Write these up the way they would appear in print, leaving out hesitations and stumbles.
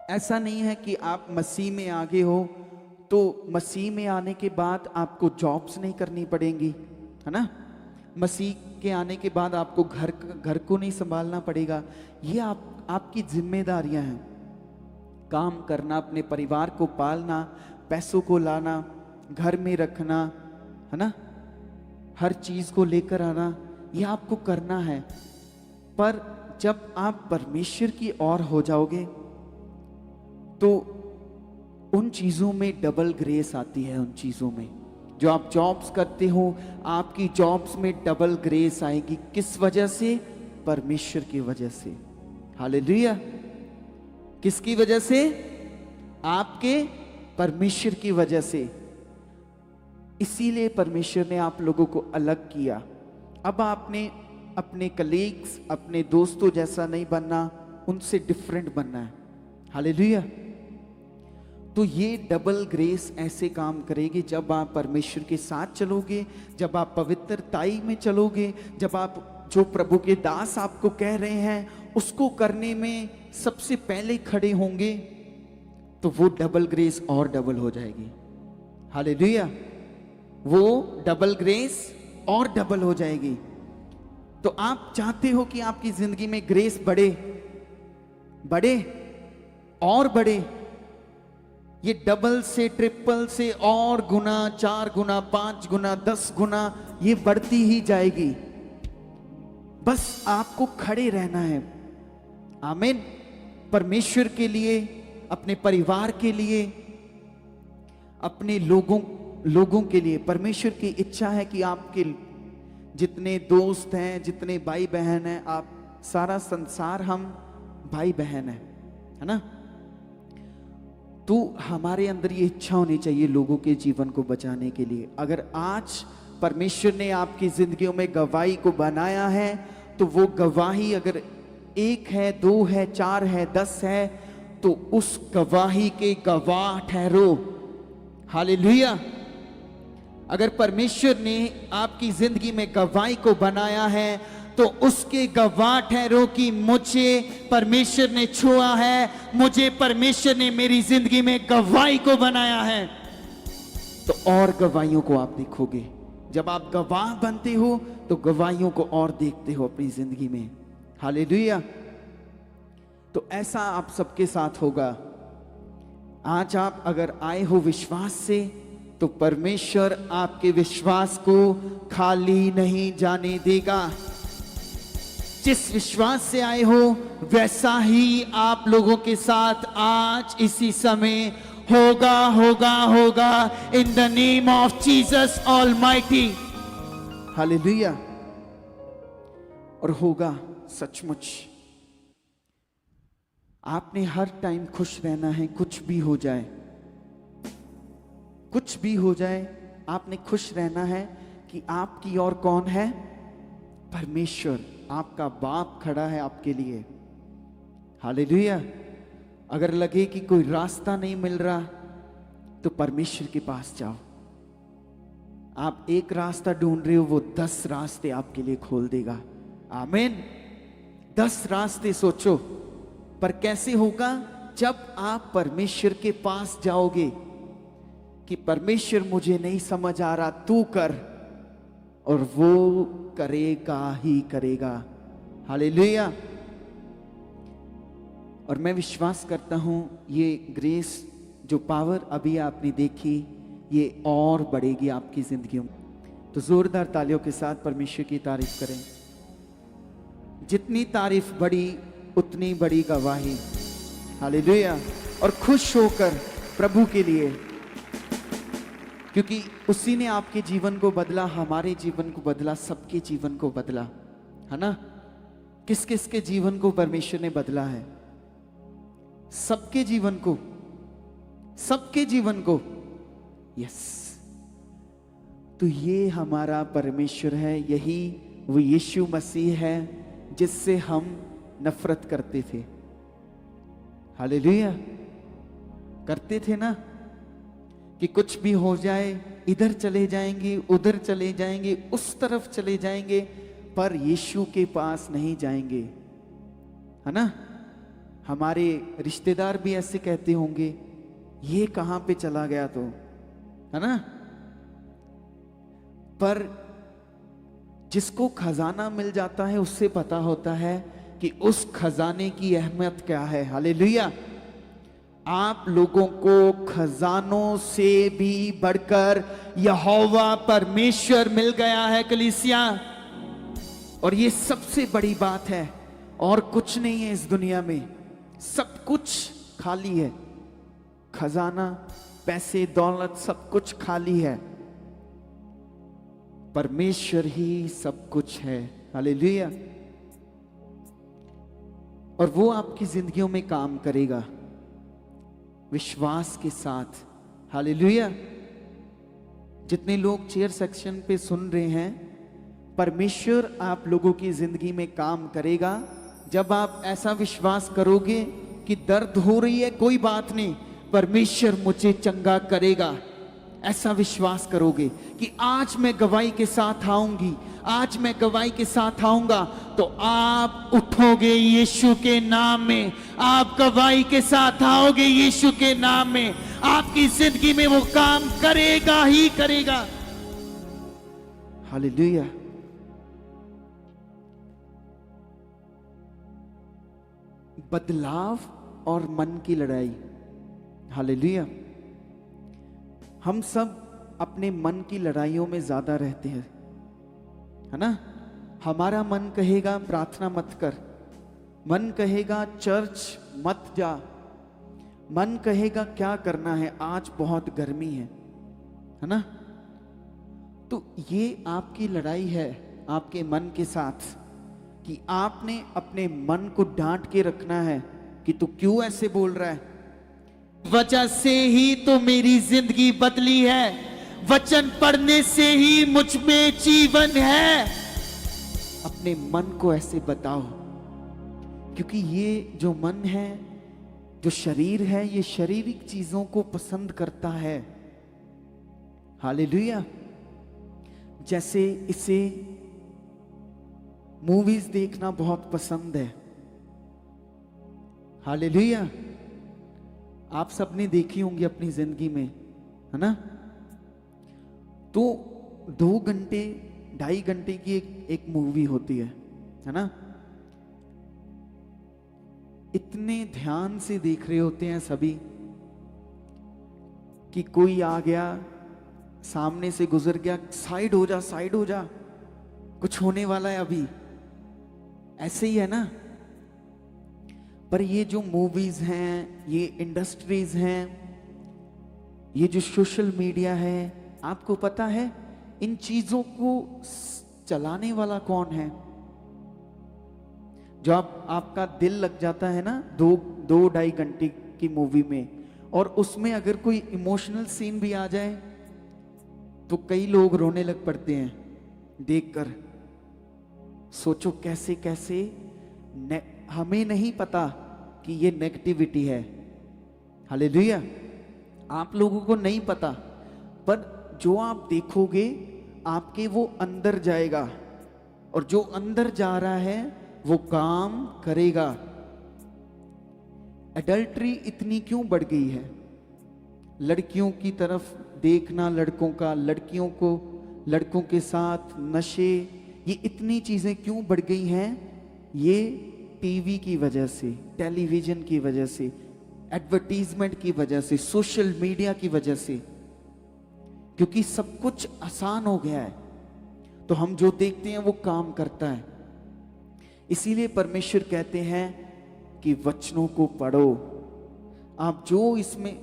ऐसा नहीं है कि आप मसीह में आगे हो तो मसीह में आने के बाद आपको जॉब्स नहीं करनी पड़ेंगी, है ना। मसीह के आने के बाद आपको घर को नहीं संभालना पड़ेगा। ये आपकी जिम्मेदारियां हैं। काम करना, अपने परिवार को पालना, पैसों को लाना, घर में रखना, है ना, हर चीज को लेकर आना, ये आपको करना है। पर जब आप परमेश्वर की ओर हो जाओगे तो उन चीजों में डबल ग्रेस आती है। उन चीजों में जो आप जॉब्स करते हो, आपकी जॉब्स में डबल ग्रेस आएगी। किस वजह से? परमेश्वर की वजह से। हालेलुया। किसकी वजह से? आपके परमेश्वर की वजह से। इसीलिए परमेश्वर ने आप लोगों को अलग किया। अब आपने अपने कलीग्स, अपने दोस्तों जैसा नहीं बनना, उनसे डिफरेंट बनना है। हालेलुया। तो ये डबल ग्रेस ऐसे काम करेगी जब आप परमेश्वर के साथ चलोगे, जब आप पवित्रताई में चलोगे, जब आप जो प्रभु के दास आपको कह रहे हैं उसको करने में सबसे पहले खड़े होंगे, तो वो डबल ग्रेस और डबल हो जाएगी। हालेलुया। वो डबल ग्रेस और डबल हो जाएगी। तो आप चाहते हो कि आपकी जिंदगी में ग्रेस बढ़े, बढ़े और बढ़े। ये डबल से, ट्रिपल से और गुना, 4 गुना, 5 गुना, 10 गुना ये बढ़ती ही जाएगी। बस आपको खड़े रहना है। आमीन। परमेश्वर के लिए, अपने परिवार के लिए, अपने लोगों के लिए। परमेश्वर की इच्छा है कि आपके जितने दोस्त हैं, जितने भाई बहन हैं, आप सारा संसार हम भाई बहन है ना। तो हमारे अंदर ये इच्छा होनी चाहिए लोगों के जीवन को बचाने के लिए। अगर आज परमेश्वर ने आपकी जिंदगियों में गवाही को बनाया है, तो वो गवाही अगर 1 है, 2 है, 4 है, 10 है, तो उस गवाही के गवाह ठहरो। हालेलुया। अगर परमेश्वर ने आपकी जिंदगी में गवाही को बनाया है, तो उसके गवाह ठहरो कि मुझे परमेश्वर ने छुआ है, मुझे परमेश्वर ने मेरी जिंदगी में गवाही को बनाया है। तो और गवाहियों को आप देखोगे। जब आप गवाह बनते हो तो गवाहियों को और देखते हो अपनी जिंदगी में। हालेलुया। तो ऐसा आप सबके साथ होगा। आज आप अगर आए हो विश्वास से, तो परमेश्वर आपके विश्वास को खाली नहीं जाने देगा। जिस विश्वास से आए हो वैसा ही आप लोगों के साथ आज इसी समय होगा, होगा, होगा। इन the name of Jesus almighty. Hallelujah. और होगा सचमुच। आपने हर टाइम खुश रहना है, कुछ भी हो जाए, कुछ भी हो जाए, आपने खुश रहना है कि आपकी ओर कौन है? परमेश्वर, आपका बाप खड़ा है आपके लिए। हालेलुया। अगर लगे कि कोई रास्ता नहीं मिल रहा, तो परमेश्वर के पास जाओ। आप एक रास्ता ढूंढ रहे हो, वो 10 रास्ते आपके लिए खोल देगा। आमीन। 10 रास्ते सोचो। पर कैसे होगा? जब आप परमेश्वर के पास जाओगे कि परमेश्वर मुझे नहीं समझ आ रहा, तू कर, और वो करेगा ही करेगा। हालेलुया। और मैं विश्वास करता हूं ये ग्रेस, जो पावर अभी आपने देखी, ये और बढ़ेगी आपकी जिंदगियों में। तो जोरदार तालियों के साथ परमेश्वर की तारीफ करें। जितनी तारीफ बढ़ी उतनी बड़ी गवाही। हालेलुया। और खुश होकर प्रभु के लिए, क्योंकि उसी ने आपके जीवन को बदला, हमारे जीवन को बदला, सबके जीवन को बदला, है ना। किस किस के जीवन को परमेश्वर ने बदला है? सबके जीवन को, सबके जीवन को। यस। तो ये हमारा परमेश्वर है, यही वो यीशु मसीह है जिससे हम नफरत करते थे। हालेलुया। करते थे ना, कि कुछ भी हो जाए, इधर चले जाएंगे, उधर चले जाएंगे, उस तरफ चले जाएंगे, पर यीशु के पास नहीं जाएंगे, है ना। हमारे रिश्तेदार भी ऐसे कहते होंगे, ये कहां पे चला गया, तो है ना। पर जिसको खजाना मिल जाता है उससे पता होता है कि उस खजाने की अहमियत क्या है। हालेलुया। आप लोगों को खजानों से भी बढ़कर यहोवा परमेश्वर मिल गया है कलीसिया, और ये सबसे बड़ी बात है। और कुछ नहीं है इस दुनिया में, सब कुछ खाली है। खजाना, पैसे, दौलत, सब कुछ खाली है। परमेश्वर ही सब कुछ है। हालेलुया। और वो आपकी जिंदगियों में काम करेगा विश्वास के साथ। हालेलुया। जितने लोग चेयर सेक्शन पे सुन रहे हैं, परमेश्वर आप लोगों की जिंदगी में काम करेगा जब आप ऐसा विश्वास करोगे कि दर्द हो रही है, कोई बात नहीं, परमेश्वर मुझे चंगा करेगा। ऐसा विश्वास करोगे कि आज मैं गवाही के साथ आऊंगी, आज मैं गवाही के साथ आऊंगा, तो आप उठोगे यीशु के नाम में, आप गवाही के साथ आओगे यीशु के नाम में। आपकी जिंदगी में वो काम करेगा ही करेगा। हालेलुया। बदलाव और मन की लड़ाई। हालेलुया। हम सब अपने मन की लड़ाइयों में ज्यादा रहते हैं, है ना। हमारा मन कहेगा प्रार्थना मत कर, मन कहेगा चर्च मत जा, मन कहेगा क्या करना है, आज बहुत गर्मी है ना। तो ये आपकी लड़ाई है आपके मन के साथ, कि आपने अपने मन को डांट के रखना है कि तू क्यों ऐसे बोल रहा है। वचन से ही तो मेरी जिंदगी बदली है, वचन पढ़ने से ही मुझ में जीवन है। अपने मन को ऐसे बताओ, क्योंकि ये जो मन है, जो शरीर है, ये शारीरिक चीजों को पसंद करता है। हालेलुया। जैसे इसे मूवीज देखना बहुत पसंद है। हालेलुया। आप सबने देखी होंगी अपनी जिंदगी में, है ना। तो 2 घंटे 2.5 घंटे की एक मूवी होती है ना। इतने ध्यान से देख रहे होते हैं सभी कि कोई आ गया, सामने से गुजर गया, साइड हो जा, साइड हो जा, कुछ होने वाला है अभी। ऐसे ही है ना। पर ये जो मूवीज हैं, ये इंडस्ट्रीज हैं, ये जो सोशल मीडिया है, आपको पता है इन चीजों को चलाने वाला कौन है? जो आपका दिल लग जाता है ना 2-2.5 घंटे की मूवी में, और उसमें अगर कोई इमोशनल सीन भी आ जाए तो कई लोग रोने लग पड़ते हैं देखकर। सोचो कैसे कैसे हमें नहीं पता कि ये नेगेटिविटी है। हालेलुया। आप लोगों को नहीं पता, पर जो आप देखोगे आपके वो अंदर जाएगा, और जो अंदर जा रहा है वो काम करेगा। एडल्ट्री इतनी क्यों बढ़ गई है? लड़कियों की तरफ देखना लड़कों का, लड़कियों को लड़कों के साथ नशे, ये इतनी चीजें क्यों बढ़ गई हैं? ये टीवी की वजह से, टेलीविजन की वजह से, एडवर्टीजमेंट की वजह से, सोशल मीडिया की वजह से, क्योंकि सब कुछ आसान हो गया है, तो हम जो देखते हैं वो काम करता है। इसीलिए परमेश्वर कहते हैं कि वचनों को पढ़ो। आप जो इसमें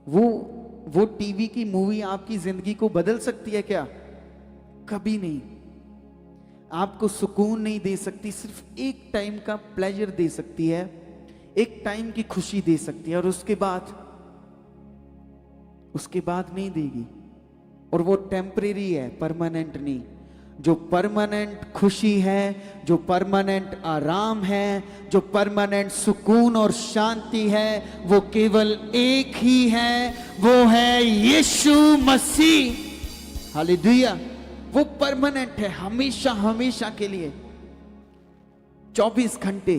वो टीवी की मूवी आपकी जिंदगी को बदल सकती है क्या? कभी नहीं। आपको सुकून नहीं दे सकती, सिर्फ एक टाइम का प्लेजर दे सकती है, एक टाइम की खुशी दे सकती है, और उसके बाद नहीं देगी। और वो टेम्परेरी है, परमानेंट नहीं। जो परमानेंट खुशी है, जो परमानेंट आराम है, जो परमानेंट सुकून और शांति है, वो केवल एक ही है, वो है यीशु मसीह। हालेलुया। वो परमानेंट है, हमेशा हमेशा के लिए, 24 घंटे।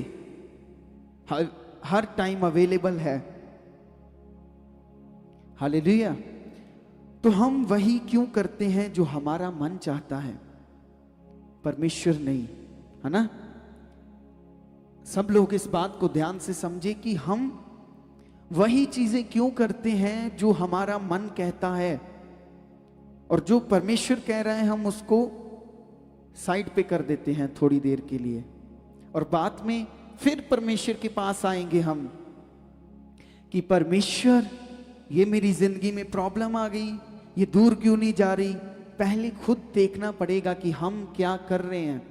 हर टाइम अवेलेबल है। हालेलुया। तो हम वही क्यों करते हैं जो हमारा मन चाहता है, परमेश्वर नहीं, है ना। सब लोग इस बात को ध्यान से समझे कि हम वही चीजें क्यों करते हैं जो हमारा मन कहता है, और जो परमेश्वर कह रहे हैं हम उसको साइड पे कर देते हैं थोड़ी देर के लिए, और बाद में फिर परमेश्वर के पास आएंगे हम कि परमेश्वर ये मेरी जिंदगी में प्रॉब्लम आ गई, ये दूर क्यों नहीं जा रही। पहले खुद देखना पड़ेगा कि हम क्या कर रहे हैं,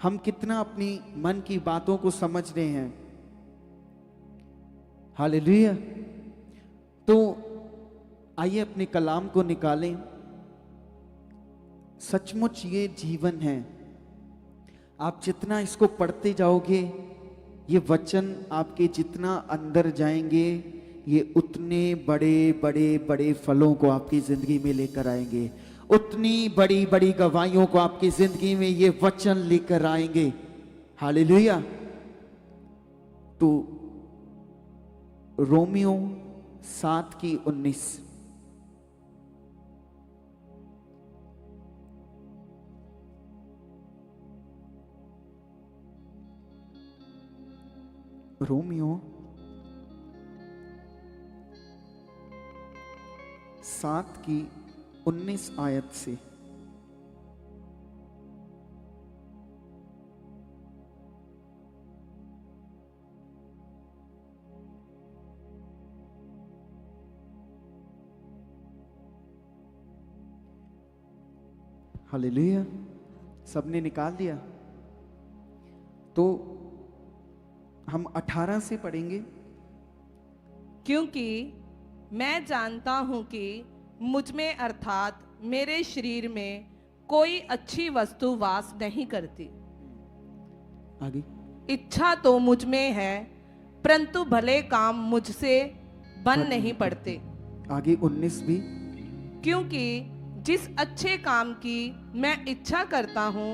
हम कितना अपनी मन की बातों को समझ रहे हैं। हालेलुया। तो आइए अपने कलाम को निकालें। सचमुच ये जीवन है, आप जितना इसको पढ़ते जाओगे, ये वचन आपके जितना अंदर जाएंगे, ये उतने बड़े बड़े बड़े फलों को आपकी जिंदगी में लेकर आएंगे, उतनी बड़ी बड़ी गवाहियों को आपकी जिंदगी में ये वचन लेकर आएंगे। हालेलुया। तो रोमियो 7:19, रोमियो 7:19 आयत से। हालेलुया। सबने निकाल दिया? तो हम 18 से पढ़ेंगे। क्योंकि मैं जानता हूं कि मुझ में अर्थात मेरे शरीर में कोई अच्छी वस्तु वास नहीं करती। आगे। इच्छा तो मुझ में है, परंतु भले काम मुझसे बन नहीं पड़ते। आगे 19 भी। क्योंकि जिस अच्छे काम की मैं इच्छा करता हूँ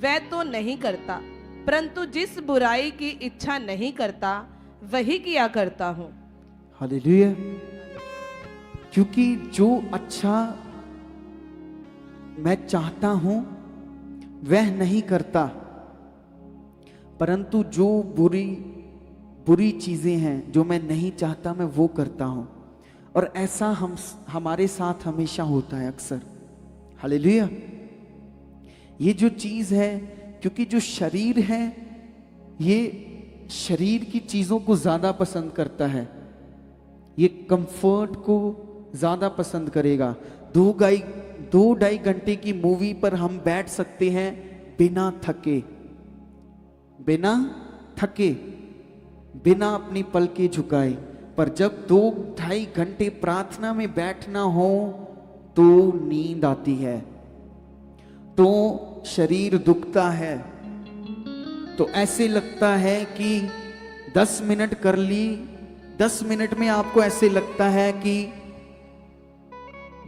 वह तो नहीं करता, परंतु जिस बुराई की इच्छा नहीं करता वही किया करता हूँ। हालेलुया। क्योंकि जो अच्छा मैं चाहता हूं वह नहीं करता, परंतु जो बुरी चीजें हैं जो मैं नहीं चाहता मैं वो करता हूं। और ऐसा हमारे साथ हमेशा होता है अक्सर। हालेलुया। ये जो चीज है, क्योंकि जो शरीर है ये शरीर की चीजों को ज्यादा पसंद करता है, ये कंफर्ट को ज्यादा पसंद करेगा। 2-2.5 घंटे की मूवी पर हम बैठ सकते हैं बिना थके, बिना अपनी पलकें झुकाए, पर जब 2-2.5 घंटे प्रार्थना में बैठना हो तो नींद आती है, तो शरीर दुखता है, तो ऐसे लगता है कि 10 मिनट कर ली, 10 मिनट में आपको ऐसे लगता है कि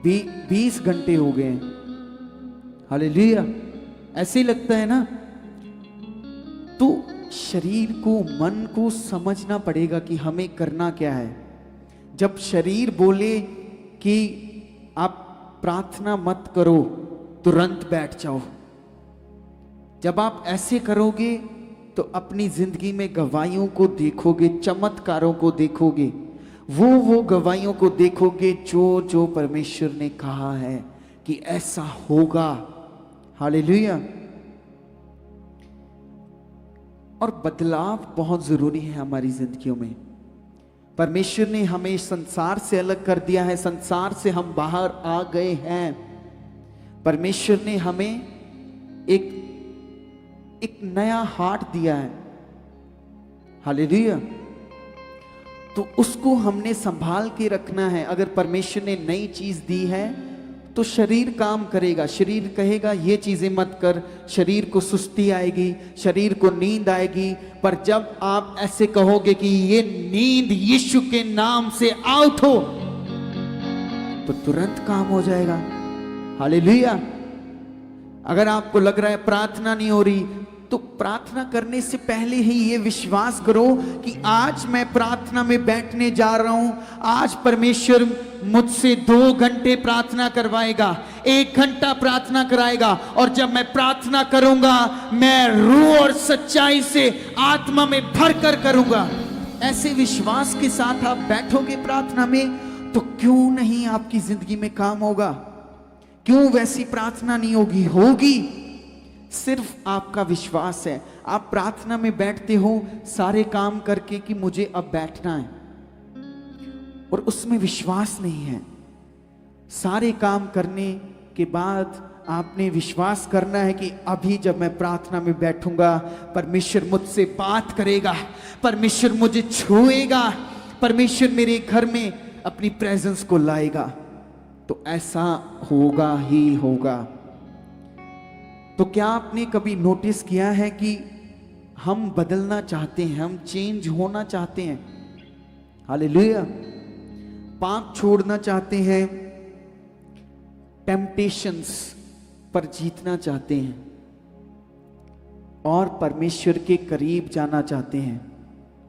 20 घंटे हो गए। हालेलुया। ऐसे लगता है ना। तो शरीर को, मन को समझना पड़ेगा कि हमें करना क्या है। जब शरीर बोले कि आप प्रार्थना मत करो, तुरंत बैठ जाओ। जब आप ऐसे करोगे तो अपनी जिंदगी में गवाहियों को देखोगे, चमत्कारों को देखोगे, वो गवाहियों को देखोगे जो परमेश्वर ने कहा है कि ऐसा होगा। हालेलुया। और बदलाव बहुत जरूरी है हमारी जिंदगियों में। परमेश्वर ने हमें संसार से अलग कर दिया है, संसार से हम बाहर आ गए हैं। परमेश्वर ने हमें एक नया हार्ट दिया है। हालेलुया। तो उसको हमने संभाल के रखना है। अगर परमेश्वर ने नई चीज दी है तो शरीर काम करेगा, शरीर कहेगा ये चीजें मत कर, शरीर को सुस्ती आएगी, शरीर को नींद आएगी। पर जब आप ऐसे कहोगे कि ये नींद यीशु के नाम से आउट हो, तो तुरंत काम हो जाएगा। हालेलुया। अगर आपको लग रहा है प्रार्थना नहीं हो रही, तो प्रार्थना करने से पहले ही ये विश्वास करो कि आज मैं प्रार्थना में बैठने जा रहा हूं, आज परमेश्वर मुझसे 2 घंटे प्रार्थना करवाएगा, 1 घंटा प्रार्थना कराएगा, और जब मैं प्रार्थना करूंगा मैं रूह और सच्चाई से आत्मा में भरकर करूंगा। ऐसे विश्वास के साथ आप बैठोगे प्रार्थना में तो क्यों नहीं आपकी जिंदगी में काम होगा? क्यों वैसी प्रार्थना नहीं होगी? होगी, सिर्फ आपका विश्वास है। आप प्रार्थना में बैठते हो सारे काम करके कि मुझे अब बैठना है, और उसमें विश्वास नहीं है। सारे काम करने के बाद आपने विश्वास करना है कि अभी जब मैं प्रार्थना में बैठूंगा परमेश्वर मुझसे बात करेगा, परमेश्वर मुझे छुएगा, परमेश्वर मेरे घर में अपनी प्रेजेंस को लाएगा। तो ऐसा होगा ही होगा। तो क्या आपने कभी नोटिस किया है कि हम बदलना चाहते हैं, हम चेंज होना चाहते हैं, हालेलुया, पाप छोड़ना चाहते हैं, टेम्पटेशंस पर जीतना चाहते हैं, और परमेश्वर के करीब जाना चाहते हैं,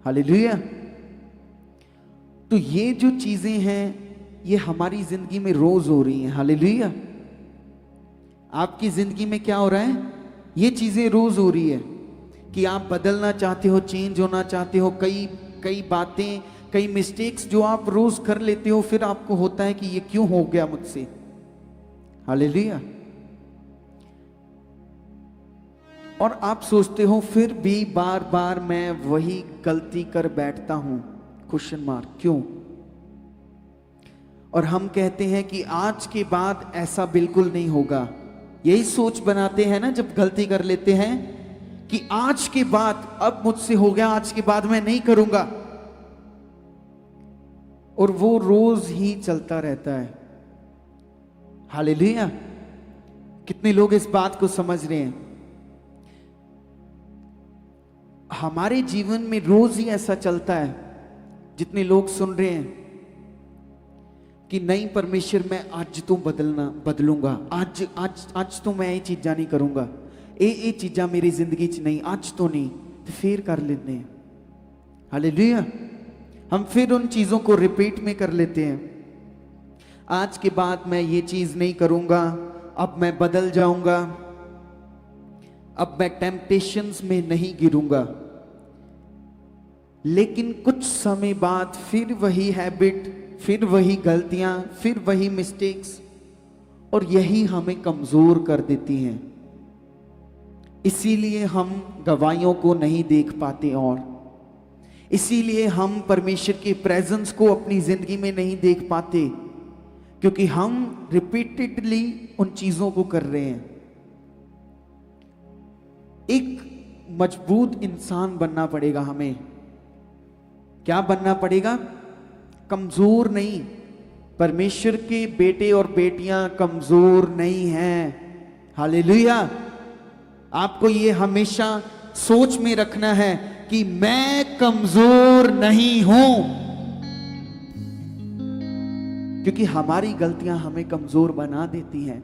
हालेलुया। तो ये जो चीजें हैं ये हमारी जिंदगी में रोज हो रही हैं, हालेलुया। आपकी जिंदगी में क्या हो रहा है? ये चीजें रोज हो रही है कि आप बदलना चाहते हो, चेंज होना चाहते हो। कई बातें, कई मिस्टेक्स जो आप रोज कर लेते हो, फिर आपको होता है कि ये क्यों हो गया मुझसे, हालेलुया। और आप सोचते हो फिर भी बार बार मैं वही गलती कर बैठता हूं, क्वेश्चन मार्क, क्यों? और हम कहते हैं कि आज के बाद ऐसा बिल्कुल नहीं होगा। यही सोच बनाते हैं ना जब गलती कर लेते हैं कि आज के बाद अब मुझसे हो गया, आज के बाद मैं नहीं करूंगा, और वो रोज ही चलता रहता है, हालेलुया। कितने लोग इस बात को समझ रहे हैं? हमारे जीवन में रोज ही ऐसा चलता है। जितने लोग सुन रहे हैं कि नहीं परमेश्वर मैं आज तो बदलूंगा, आज तो मैं ये चीज़ां नहीं करूंगा, ये चीज़ां मेरी जिंदगी च नहीं, आज तो नहीं, तो फिर कर लेते हैं, हालेलुया। हम फिर उन चीज़ों को रिपीट में कर लेते हैं। आज के बाद मैं ये चीज़ नहीं करूंगा, अब मैं बदल जाऊंगा, अब मैं टेम्पटेशंस में नहीं गिरूंगा। लेकिन कुछ समय बाद फिर वही हैबिट, फिर वही गलतियां, फिर वही मिस्टेक्स, और यही हमें कमजोर कर देती हैं। इसीलिए हम गवाहियों को नहीं देख पाते, और इसीलिए हम परमेश्वर की प्रेजेंस को अपनी जिंदगी में नहीं देख पाते, क्योंकि हम रिपीटेडली उन चीजों को कर रहे हैं। एक मजबूत इंसान बनना पड़ेगा हमें। क्या बनना पड़ेगा? कमजोर नहीं। परमेश्वर के बेटे और बेटियां कमजोर नहीं हैं, हालेलुया। आपको ये हमेशा सोच में रखना है कि मैं कमजोर नहीं हूं, क्योंकि हमारी गलतियां हमें कमजोर बना देती हैं।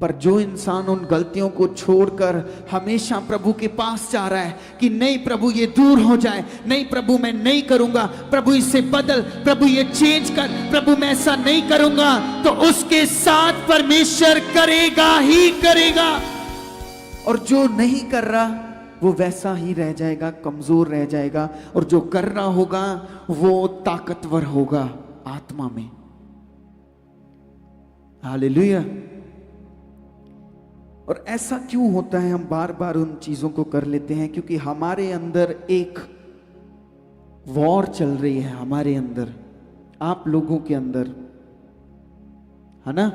पर जो इंसान उन गलतियों को छोड़कर हमेशा प्रभु के पास जा रहा है कि नहीं प्रभु ये दूर हो जाए, नहीं प्रभु मैं नहीं करूंगा, प्रभु इसे बदल, प्रभु ये चेंज कर, प्रभु मैं ऐसा नहीं करूंगा, तो उसके साथ परमेश्वर करेगा ही करेगा। और जो नहीं कर रहा वो वैसा ही रह जाएगा, कमजोर रह जाएगा, और जो कर रहा होगा वो ताकतवर होगा आत्मा में, हालेलुया। और ऐसा क्यों होता है? हम बार बार उन चीजों को कर लेते हैं क्योंकि हमारे अंदर एक वॉर चल रही है, हमारे अंदर, आप लोगों के अंदर, है ना।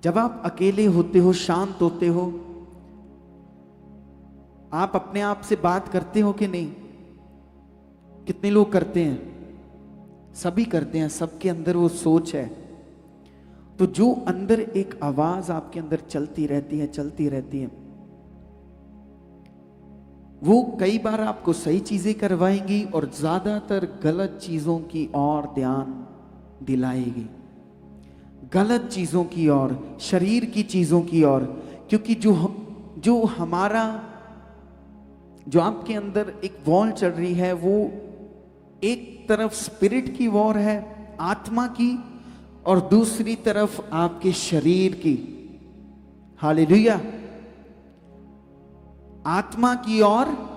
जब आप अकेले होते हो, शांत होते हो, आप अपने आप से बात करते हो कि नहीं? कितने लोग करते हैं? सभी करते हैं, सबके अंदर वो सोच है। तो जो अंदर एक आवाज आपके अंदर चलती रहती है, वो कई बार आपको सही चीजें करवाएंगी और ज्यादातर गलत चीजों की ओर ध्यान दिलाएगी, गलत चीजों की ओर, शरीर की चीजों की ओर। क्योंकि जो हमारा जो आपके अंदर एक वॉर चल रही है, वो एक तरफ स्पिरिट की वॉर है, आत्मा की, और दूसरी तरफ आपके शरीर की। हालेलुया। आत्मा की और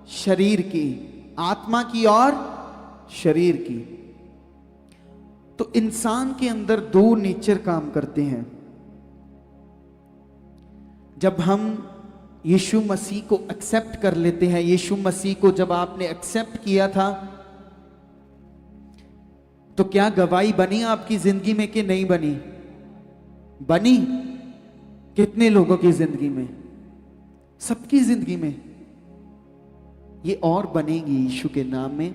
शरीर की, आत्मा की और शरीर की। तो इंसान के अंदर दो नेचर काम करते हैं। जब हम यीशु मसीह को एक्सेप्ट कर लेते हैं, यीशु मसीह को जब आपने एक्सेप्ट किया था, तो क्या गवाही बनी आपकी जिंदगी में कि नहीं बनी? बनी। कितने लोगों की जिंदगी में? सबकी जिंदगी में। ये और बनेगी यीशु के नाम में।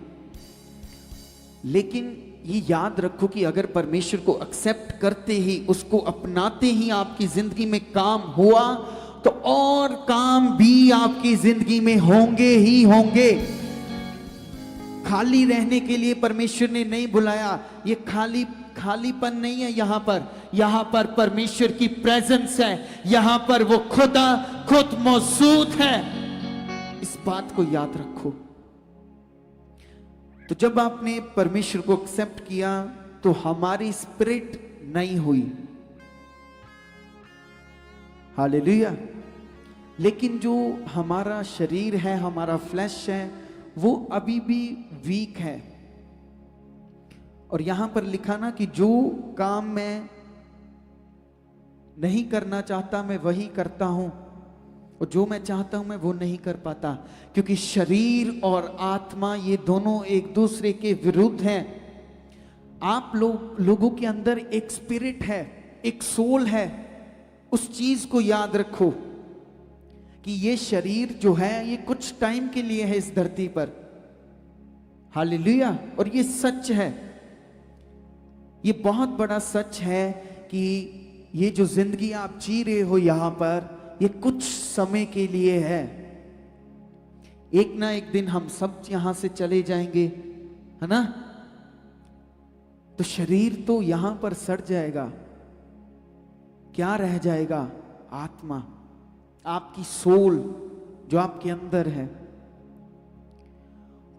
लेकिन ये याद रखो कि अगर परमेश्वर को एक्सेप्ट करते ही, उसको अपनाते ही आपकी जिंदगी में काम हुआ, तो और काम भी आपकी जिंदगी में होंगे ही होंगे। खाली रहने के लिए परमेश्वर ने नहीं बुलाया। ये खालीपन नहीं है। यहां पर परमेश्वर की प्रेजेंस है। यहां पर वो खुद मौजूद है। इस बात को याद रखो। तो जब आपने परमेश्वर को एक्सेप्ट किया, तो हमारी स्पिरिट नई हुई। हालेलुया। लेकिन जो हमारा शरीर है, हमारा फ्लैश है, वो अभी भी वीक है। और यहां पर लिखा ना कि जो काम मैं नहीं करना चाहता मैं वही करता हूं, और जो मैं चाहता हूं मैं वो नहीं कर पाता। क्योंकि शरीर और आत्मा ये दोनों एक दूसरे के विरुद्ध हैं। आप लोगों के अंदर एक स्पिरिट है, एक सोल है। उस चीज को याद रखो कि ये शरीर जो है ये कुछ टाइम के लिए है इस धरती पर। हालेलुया। और ये सच है, ये बहुत बड़ा सच है कि ये जो जिंदगी आप जी रहे हो यहां पर, ये कुछ समय के लिए है। एक ना एक दिन हम सब यहां से चले जाएंगे, है ना? तो शरीर तो यहां पर सड़ जाएगा। क्या रह जाएगा? आत्मा, आपकी सोल जो आपके अंदर है।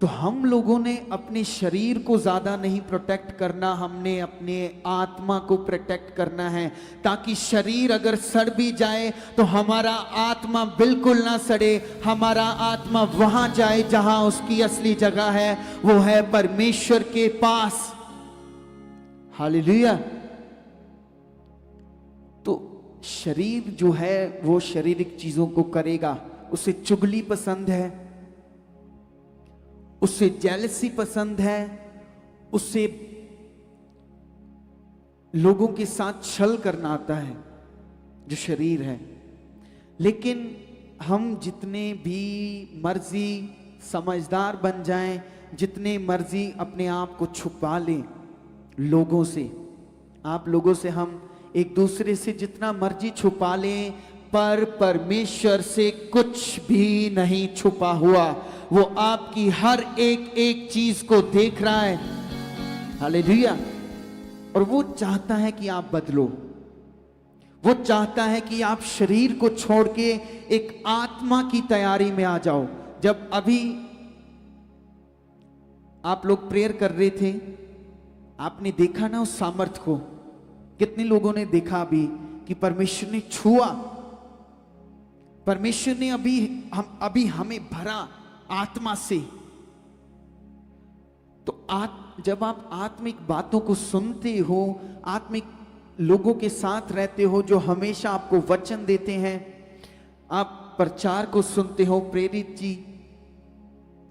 तो हम लोगों ने अपने शरीर को ज्यादा नहीं प्रोटेक्ट करना, हमने अपने आत्मा को प्रोटेक्ट करना है, ताकि शरीर अगर सड़ भी जाए तो हमारा आत्मा बिल्कुल ना सड़े। हमारा आत्मा वहां जाए जहां उसकी असली जगह है, वो है परमेश्वर के पास। हालेलुया। तो शरीर जो है वो शारीरिक चीजों को करेगा। उसे चुगली पसंद है, उसे जेलसी पसंद है, उसे लोगों के साथ छल करना आता है, जो शरीर है। लेकिन हम जितने भी मर्जी समझदार बन जाएं, जितने मर्जी अपने आप को छुपा लें लोगों से, आप लोगों से हम एक दूसरे से जितना मर्जी छुपा लें, पर परमेश्वर से कुछ भी नहीं छुपा हुआ। वो आपकी हर एक चीज को देख रहा है। हालेलुया। और वो चाहता है कि आप बदलो। वो चाहता है कि आप शरीर को छोड़ के एक आत्मा की तैयारी में आ जाओ। जब अभी आप लोग प्रेयर कर रहे थे, आपने देखा ना उस सामर्थ को। कितने लोगों ने देखा अभी कि परमेश्वर ने छुआ, परमेश्वर ने अभी हमें भरा आत्मा से। तो जब आप आत्मिक बातों को सुनते हो, आत्मिक लोगों के साथ रहते हो जो हमेशा आपको वचन देते हैं, आप प्रचार को सुनते हो, प्रेरित जी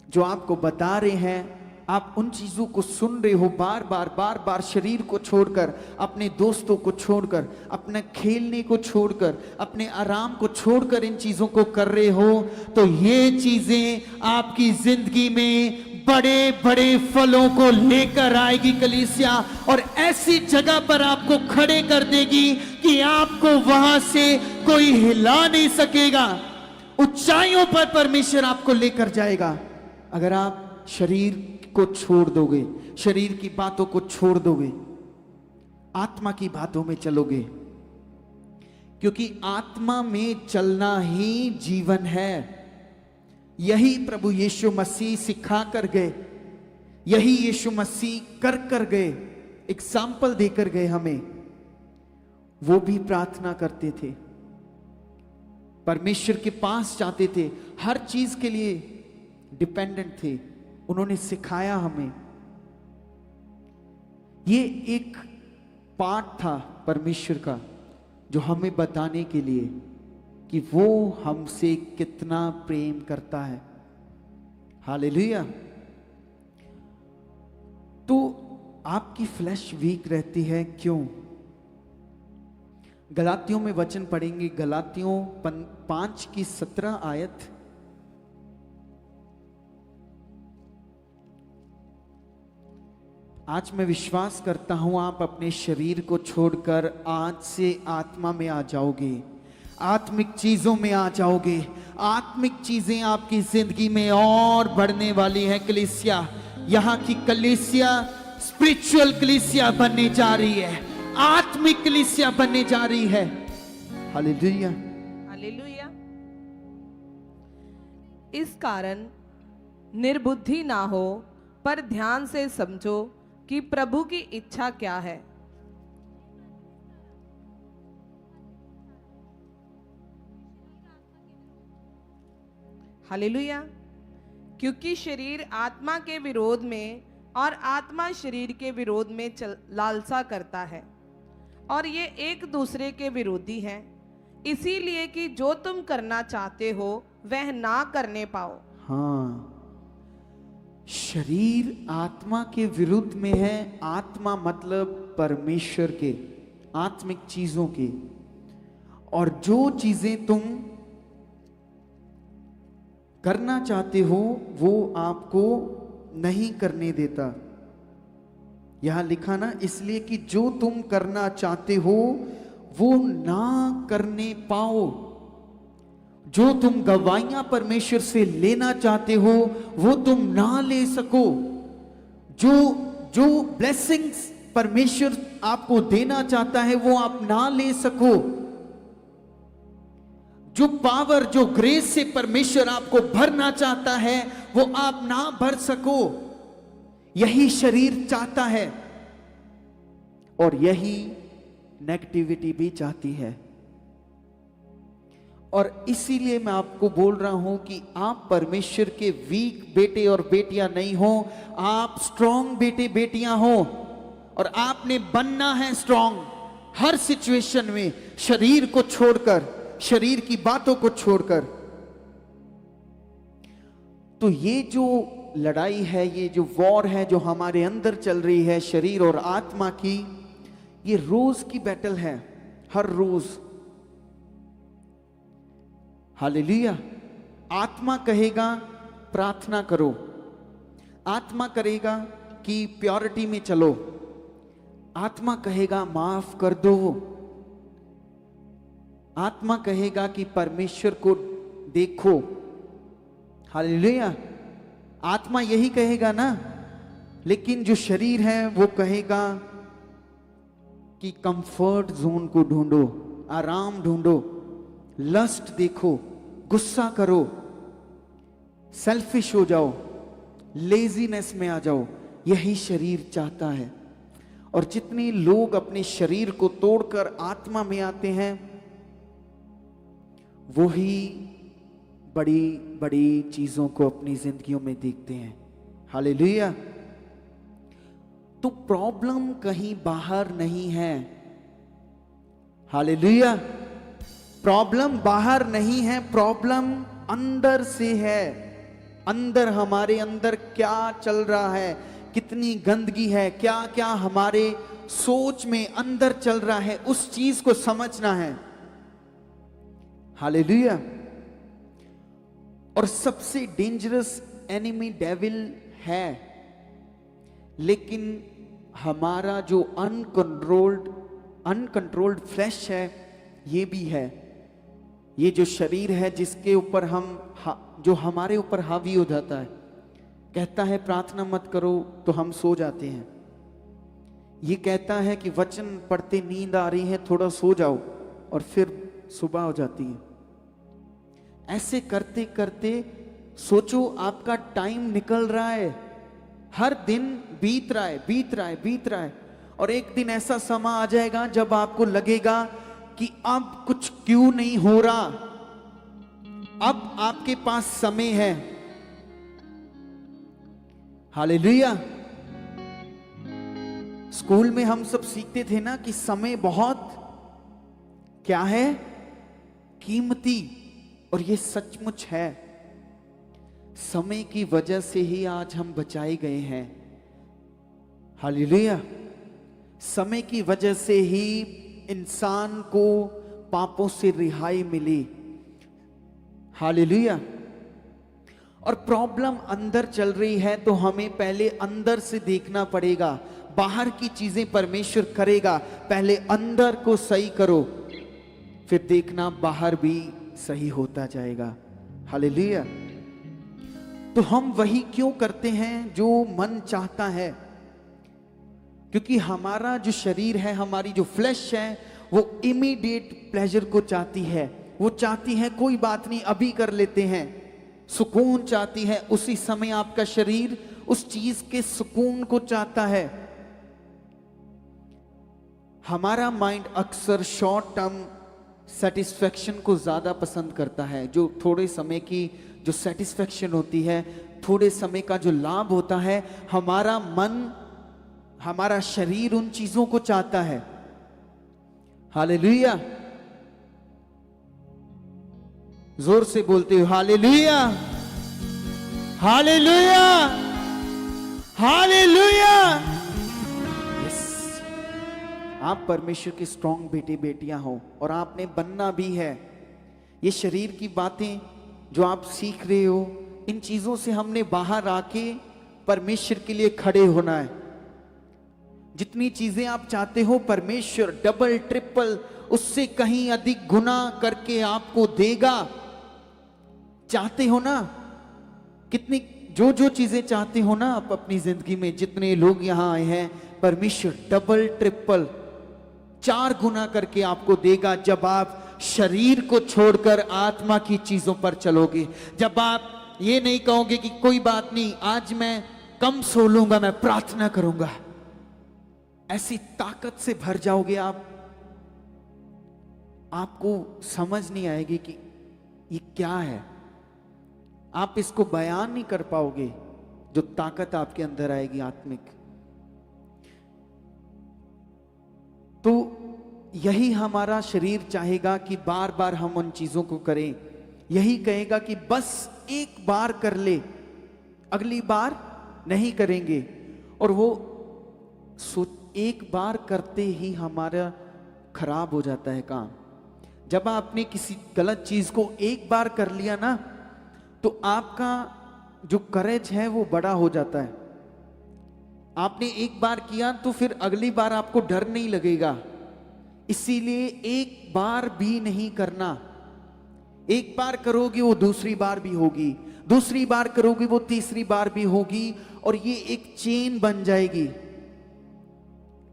जो आपको बता रहे हैं, आप उन चीजों को सुन रहे हो, बार बार शरीर को छोड़कर, अपने दोस्तों को छोड़कर, अपने खेलने को छोड़कर, अपने आराम को छोड़कर इन चीजों को कर रहे हो, तो ये चीजें आपकी जिंदगी में बड़े बड़े फलों को लेकर आएगी कलीसिया, और ऐसी जगह पर आपको खड़े कर देगी कि आपको वहां से कोई हिला नहीं सकेगा। ऊंचाइयों पर परमेश्वर आपको लेकर जाएगा अगर आप शरीर को छोड़ दोगे, शरीर की बातों को छोड़ दोगे, आत्मा की बातों में चलोगे। क्योंकि आत्मा में चलना ही जीवन है। यही प्रभु यीशु मसीह सिखा कर गए, यही यीशु मसीह कर गए, एग्जाम्पल देकर गए हमें। वो भी प्रार्थना करते थे, परमेश्वर के पास जाते थे, हर चीज के लिए डिपेंडेंट थे। उन्होंने सिखाया हमें। ये एक पार्ट था परमेश्वर का, जो हमें बताने के लिए कि वो हमसे कितना प्रेम करता है। हालेलुया। तो आपकी फ्लैश वीक रहती है, क्यों? गलातियों में वचन पढ़ेंगे, गलातियों 5:17 आयत। आज मैं विश्वास करता हूं आप अपने शरीर को छोड़कर आज से आत्मा में आ जाओगे, आत्मिक चीजों में आ जाओगे। आत्मिक चीजें आपकी जिंदगी में और बढ़ने वाली है। कलीसिया, यहां की कलीसिया स्पिरिचुअल कलीसिया बनने जा रही है, आत्मिक कलीसिया बनने जा रही है। Hallelujah, hallelujah. इस कारण निर्बुद्धि ना हो, पर ध्यान से समझो कि प्रभु की इच्छा क्या है। हालेलुया। क्योंकि शरीर आत्मा के विरोध में और आत्मा शरीर के विरोध में लालसा करता है, और ये एक दूसरे के विरोधी हैं, इसीलिए कि जो तुम करना चाहते हो वह ना करने पाओ। हाँ, शरीर आत्मा के विरुद्ध में है। आत्मा मतलब परमेश्वर के, आत्मिक चीजों के। और जो चीजें तुम करना चाहते हो वो आपको नहीं करने देता। यहां लिखा ना, इसलिए कि जो तुम करना चाहते हो वो ना करने पाओ। जो तुम गवाहियां परमेश्वर से लेना चाहते हो वो तुम ना ले सको। जो ब्लेसिंग्स परमेश्वर आपको देना चाहता है वो आप ना ले सको। जो पावर, जो ग्रेस से परमेश्वर आपको भरना चाहता है वो आप ना भर सको। यही शरीर चाहता है, और यही नेगेटिविटी भी चाहती है। और इसीलिए मैं आपको बोल रहा हूं कि आप परमेश्वर के वीक बेटे और बेटियां नहीं हो, आप स्ट्रॉन्ग बेटे बेटियां हो। और आपने बनना है स्ट्रॉन्ग हर सिचुएशन में, शरीर को छोड़कर, शरीर की बातों को छोड़कर। तो ये जो लड़ाई है, ये जो वॉर है जो हमारे अंदर चल रही है शरीर और आत्मा की, ये रोज की बैटल है, हर रोज। हालेलुया। आत्मा कहेगा प्रार्थना करो, आत्मा करेगा कि प्योरिटी में चलो, आत्मा कहेगा माफ कर दो, आत्मा कहेगा कि परमेश्वर को देखो। हालेलुया। आत्मा यही कहेगा ना, लेकिन जो शरीर है वो कहेगा कि कंफर्ट जोन को ढूंढो, आराम ढूंढो, लस्ट देखो, गुस्सा करो, सेल्फिश हो जाओ, लेजीनेस में आ जाओ। यही शरीर चाहता है। और जितने लोग अपने शरीर को तोड़कर आत्मा में आते हैं वो ही बड़ी बड़ी चीजों को अपनी जिंदगियों में देखते हैं। हालेलुया। तो प्रॉब्लम कहीं बाहर नहीं है। हालेलुया। प्रॉब्लम बाहर नहीं है, प्रॉब्लम अंदर से है। अंदर, हमारे अंदर क्या चल रहा है, कितनी गंदगी है, क्या क्या हमारे सोच में अंदर चल रहा है, उस चीज को समझना है। हालेलुया। और सबसे डेंजरस एनिमी डेविल है, लेकिन हमारा जो अनकंट्रोल्ड फ्लैश है ये भी है। ये जो शरीर है जिसके ऊपर जो हमारे ऊपर हावी हो जाता है, कहता है प्रार्थना मत करो तो हम सो जाते हैं। ये कहता है कि वचन पढ़ते नींद आ रही है, थोड़ा सो जाओ, और फिर सुबह हो जाती है। ऐसे करते करते सोचो आपका टाइम निकल रहा है, हर दिन बीत रहा है, बीत रहा है, बीत रहा है, और एक दिन ऐसा समय आ जाएगा जब आपको लगेगा कि अब कुछ क्यों नहीं हो रहा। अब आपके पास समय है। हालेलुया। स्कूल में हम सब सीखते थे ना कि समय बहुत क्या है, कीमती, और ये सचमुच है। समय की वजह से ही आज हम बचाए गए हैं। हालेलुया। समय की वजह से ही इंसान को पापों से रिहाई मिली। हालेलुया। और प्रॉब्लम अंदर चल रही है तो हमें पहले अंदर से देखना पड़ेगा। बाहर की चीजें परमेश्वर करेगा, पहले अंदर को सही करो, फिर देखना बाहर भी सही होता जाएगा। हालेलुया। तो हम वही क्यों करते हैं जो मन चाहता है? क्योंकि हमारा जो शरीर है, हमारी जो फ्लैश है, वो इमीडिएट प्लेजर को चाहती है। वो चाहती है कोई बात नहीं, अभी कर लेते हैं। सुकून चाहती है, उसी समय आपका शरीर उस चीज के सुकून को चाहता है। हमारा माइंड अक्सर शॉर्ट टर्म सेटिस्फेक्शन को ज्यादा पसंद करता है। जो थोड़े समय की जो सेटिस्फेक्शन होती है, थोड़े समय का जो लाभ होता है, हमारा मन, हमारा शरीर उन चीजों को चाहता है। हालेलुया। जोर से बोलते हो हालेलुया, हालेलुया, हालेलुया। यस, आप परमेश्वर के स्ट्रॉन्ग बेटे बेटियां हो और आपने बनना भी है। ये शरीर की बातें जो आप सीख रहे हो, इन चीजों से हमने बाहर आके परमेश्वर के लिए खड़े होना है। जितनी चीजें आप चाहते हो, परमेश्वर डबल ट्रिपल उससे कहीं अधिक गुना करके आपको देगा। चाहते हो ना? कितनी जो जो चीजें चाहते हो ना आप अपनी जिंदगी में, जितने लोग यहां आए हैं, परमेश्वर डबल ट्रिपल 4 गुना करके आपको देगा जब आप शरीर को छोड़कर आत्मा की चीजों पर चलोगे। जब आप ये नहीं कहोगे कि कोई बात नहीं, आज मैं कम सो लूंगा, मैं प्रार्थना करूंगा। ऐसी ताकत से भर जाओगे आप, आपको समझ नहीं आएगी कि ये क्या है। आप इसको बयान नहीं कर पाओगे, जो ताकत आपके अंदर आएगी आत्मिक। तो यही हमारा शरीर चाहेगा कि बार बार हम उन चीजों को करें। यही कहेगा कि बस एक बार कर ले, अगली बार नहीं करेंगे। और वो एक बार करते ही हमारा खराब हो जाता है काम। जब आपने किसी गलत चीज को एक बार कर लिया ना, तो आपका जो करेज है वो बड़ा हो जाता है। आपने एक बार किया तो फिर अगली बार आपको डर नहीं लगेगा। इसीलिए एक बार भी नहीं करना। एक बार करोगे वो दूसरी बार भी होगी, दूसरी बार करोगे वो तीसरी बार भी होगी, और ये एक चेन बन जाएगी।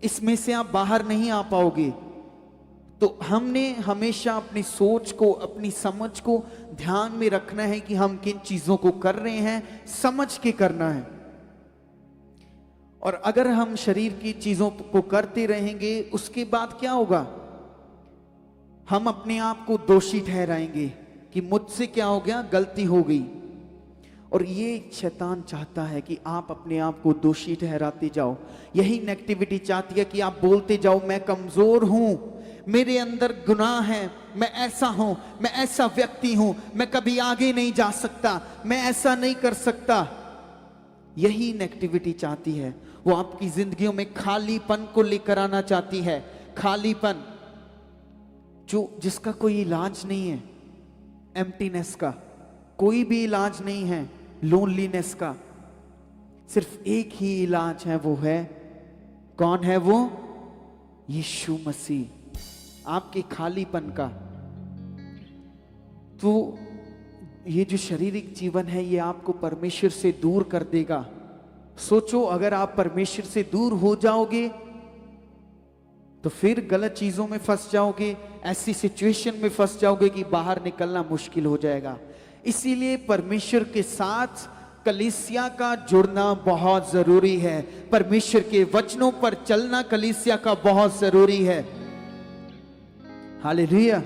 इसमें से आप बाहर नहीं आ पाओगे। तो हमने हमेशा अपनी सोच को, अपनी समझ को ध्यान में रखना है कि हम किन चीजों को कर रहे हैं, समझ के करना है। और अगर हम शरीर की चीजों को करते रहेंगे, उसके बाद क्या होगा? हम अपने आप को दोषी ठहराएंगे कि मुझसे क्या हो गया, गलती हो गई। और ये शैतान चाहता है कि आप अपने आप को दोषी ठहराते जाओ। यही नेगेटिविटी चाहती है कि आप बोलते जाओ, मैं कमजोर हूं, मेरे अंदर गुनाह है, मैं ऐसा हूं, मैं ऐसा व्यक्ति हूं, मैं कभी आगे नहीं जा सकता, मैं ऐसा नहीं कर सकता। यही नेगेटिविटी चाहती है। वो आपकी जिंदगियों में खालीपन को लेकर आना चाहती है। खालीपन जिसका कोई इलाज नहीं है, एम्प्टीनेस का कोई भी इलाज नहीं है, लोनलीनेस का सिर्फ एक ही इलाज है, वो है, कौन है वो? यीशु मसीह। आपके खालीपन का। तो ये जो शारीरिक जीवन है, ये आपको परमेश्वर से दूर कर देगा। सोचो, अगर आप परमेश्वर से दूर हो जाओगे तो फिर गलत चीजों में फंस जाओगे, ऐसी सिचुएशन में फंस जाओगे कि बाहर निकलना मुश्किल हो जाएगा। इसीलिए परमेश्वर के साथ कलीसिया का जुड़ना बहुत जरूरी है। परमेश्वर के वचनों पर चलना कलीसिया का बहुत जरूरी है। हालेलुया।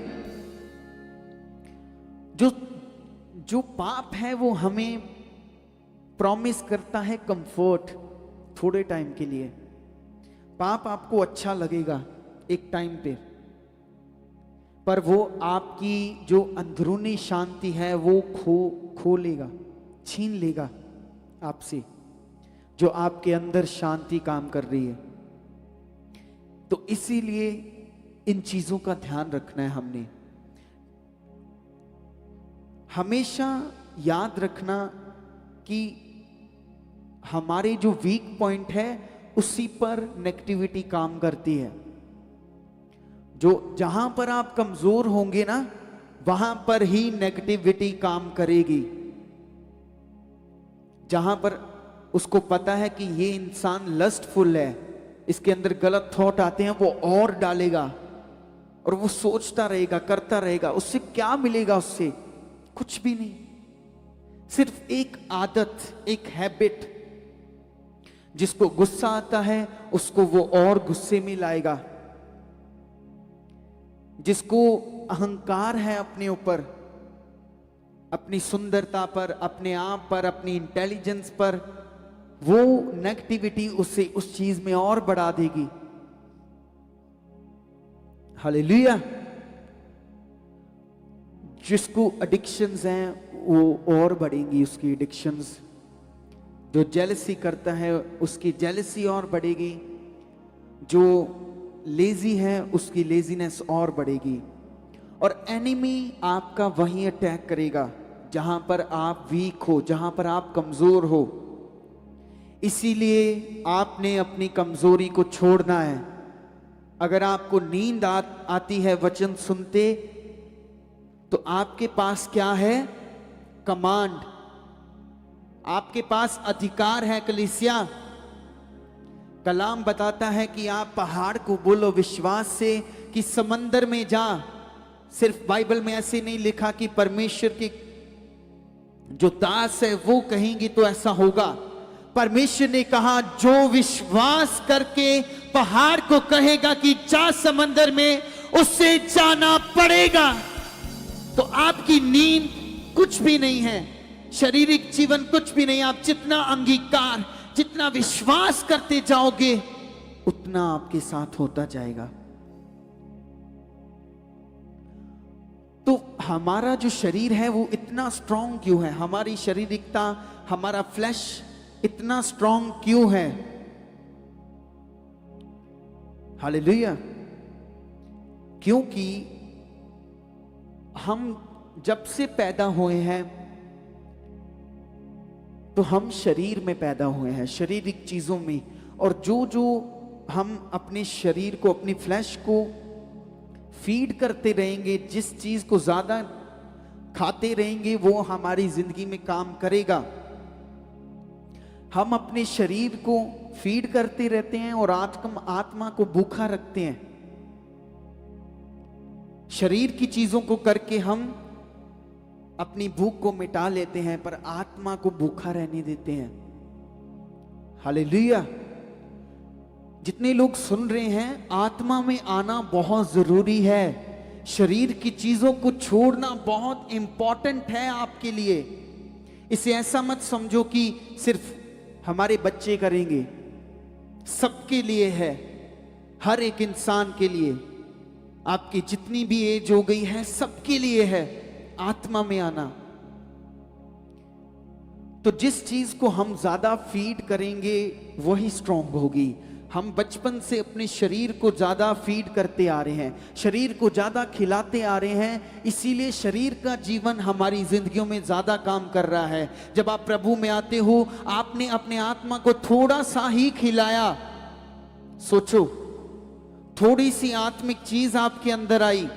जो जो पाप है वो हमें प्रॉमिस करता है कंफर्ट थोड़े टाइम के लिए। पाप आपको अच्छा लगेगा एक टाइम पे, पर वो आपकी जो अंदरूनी शांति है वो खो लेगा, छीन लेगा आपसे, जो आपके अंदर शांति काम कर रही है। तो इसीलिए इन चीजों का ध्यान रखना है। हमने हमेशा याद रखना कि हमारे जो वीक पॉइंट है उसी पर नेगेटिविटी काम करती है। जो जहां पर आप कमजोर होंगे ना, वहां पर ही नेगेटिविटी काम करेगी। जहां पर उसको पता है कि ये इंसान लस्टफुल है, इसके अंदर गलत थॉट आते हैं, वो और डालेगा और वो सोचता रहेगा, करता रहेगा। उससे क्या मिलेगा? उससे कुछ भी नहीं, सिर्फ एक आदत, एक हैबिट। जिसको गुस्सा आता है उसको वो और गुस्से में लाएगा। जिसको अहंकार है अपने ऊपर, अपनी सुंदरता पर, अपने आप पर, अपनी इंटेलिजेंस पर, वो नेगेटिविटी उसे उस चीज में और बढ़ा देगी। हालेलुया। जिसको एडिक्शंस हैं वो और बढ़ेंगी, उसकी एडिक्शंस। जो जेलसी करता है उसकी जेलसी और बढ़ेगी। जो लेजी है उसकी लेजीनेस और बढ़ेगी। और एनिमी आपका वहीं अटैक करेगा जहां पर आप वीक हो, जहां पर आप कमजोर हो। इसीलिए आपने अपनी कमजोरी को छोड़ना है। अगर आपको नींद आती है वचन सुनते, तो आपके पास क्या है? कमांड। आपके पास अधिकार है। कलीसिया कलाम बताता है कि आप पहाड़ को बोलो विश्वास से कि समंदर में जा। सिर्फ बाइबल में ऐसे नहीं लिखा कि परमेश्वर के जो दास है वो कहेंगे तो ऐसा होगा। परमेश्वर ने कहा जो विश्वास करके पहाड़ को कहेगा कि जा समंदर में, उससे जाना पड़ेगा। तो आपकी नींद कुछ भी नहीं है, शारीरिक जीवन कुछ भी नहीं। आप जितना अंगीकार, जितना विश्वास करते जाओगे, उतना आपके साथ होता जाएगा। तो हमारा जो शरीर है वो इतना स्ट्रांग क्यों है? हमारी शारीरिकता, हमारा फ्लैश इतना स्ट्रांग क्यों है? हालेलुया। क्योंकि हम जब से पैदा हुए हैं तो हम शरीर में पैदा हुए हैं, शारीरिक चीजों में। और जो हम अपने शरीर को, अपनी फ्लैश को फीड करते रहेंगे, जिस चीज को ज्यादा खाते रहेंगे, वो हमारी जिंदगी में काम करेगा। हम अपने शरीर को फीड करते रहते हैं और आत्मा को भूखा रखते हैं। शरीर की चीजों को करके हम अपनी भूख को मिटा लेते हैं, पर आत्मा को भूखा रहने देते हैं। हालेलुया। जितने लोग सुन रहे हैं, आत्मा में आना बहुत जरूरी है। शरीर की चीजों को छोड़ना बहुत इंपॉर्टेंट है आपके लिए। इसे ऐसा मत समझो कि सिर्फ हमारे बच्चे करेंगे, सबके लिए है, हर एक इंसान के लिए। आपकी जितनी भी एज हो गई है, सबके लिए है आत्मा में आना। तो जिस चीज को हम ज्यादा फीड करेंगे वही स्ट्रांग होगी। हम बचपन से अपने शरीर को ज्यादा फीड करते आ रहे हैं, शरीर को ज्यादा खिलाते आ रहे हैं, इसीलिए शरीर का जीवन हमारी जिंदगियों में ज्यादा काम कर रहा है। जब आप प्रभु में आते हो, आपने अपने आत्मा को थोड़ा सा ही खिलाया। सोचो, थोड़ी सी आत्मिक चीज आपके अंदर आई,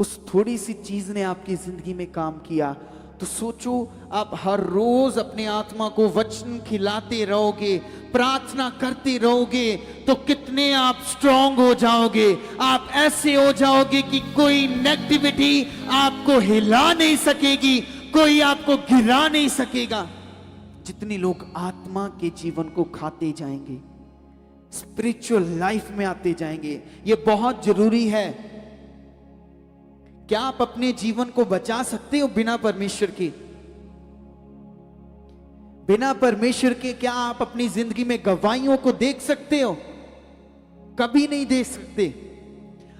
उस थोड़ी सी चीज ने आपकी जिंदगी में काम किया। तो सोचो, आप हर रोज अपने आत्मा को वचन खिलाते रहोगे, प्रार्थना करते रहोगे, तो कितने आप स्ट्रांग हो जाओगे। आप ऐसे हो जाओगे कि कोई नेगेटिविटी आपको हिला नहीं सकेगी, कोई आपको गिरा नहीं सकेगा। जितने लोग आत्मा के जीवन को खाते जाएंगे, स्पिरिचुअल लाइफ में आते जाएंगे, ये बहुत जरूरी है। क्या आप अपने जीवन को बचा सकते हो बिना परमेश्वर के? बिना परमेश्वर के क्या आप अपनी जिंदगी में गवाहियों को देख सकते हो? कभी नहीं देख सकते।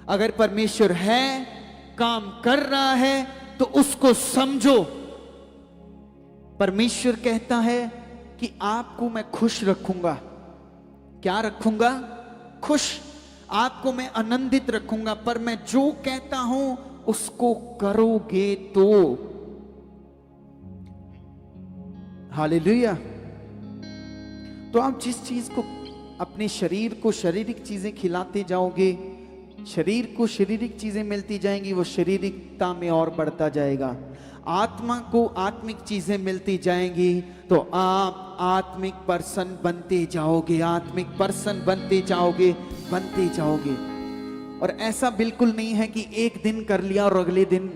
अगर परमेश्वर है, काम कर रहा है, तो उसको समझो। परमेश्वर कहता है कि आपको मैं खुश रखूंगा। क्या रखूंगा? खुश। आपको मैं आनंदित रखूंगा, पर मैं जो कहता हूं उसको करोगे तो। हालेलुया। तो आप जिस चीज को, अपने शरीर को शारीरिक चीजें खिलाते जाओगे, शरीर को शारीरिक चीजें मिलती जाएंगी, वो शारीरिकता में और बढ़ता जाएगा। आत्मा को आत्मिक चीजें मिलती जाएंगी, तो आप आत्मिक पर्सन बनते जाओगे, आत्मिक पर्सन बनते जाओगे, बनते जाओगे। और ऐसा बिल्कुल नहीं है कि एक दिन कर लिया और अगले दिन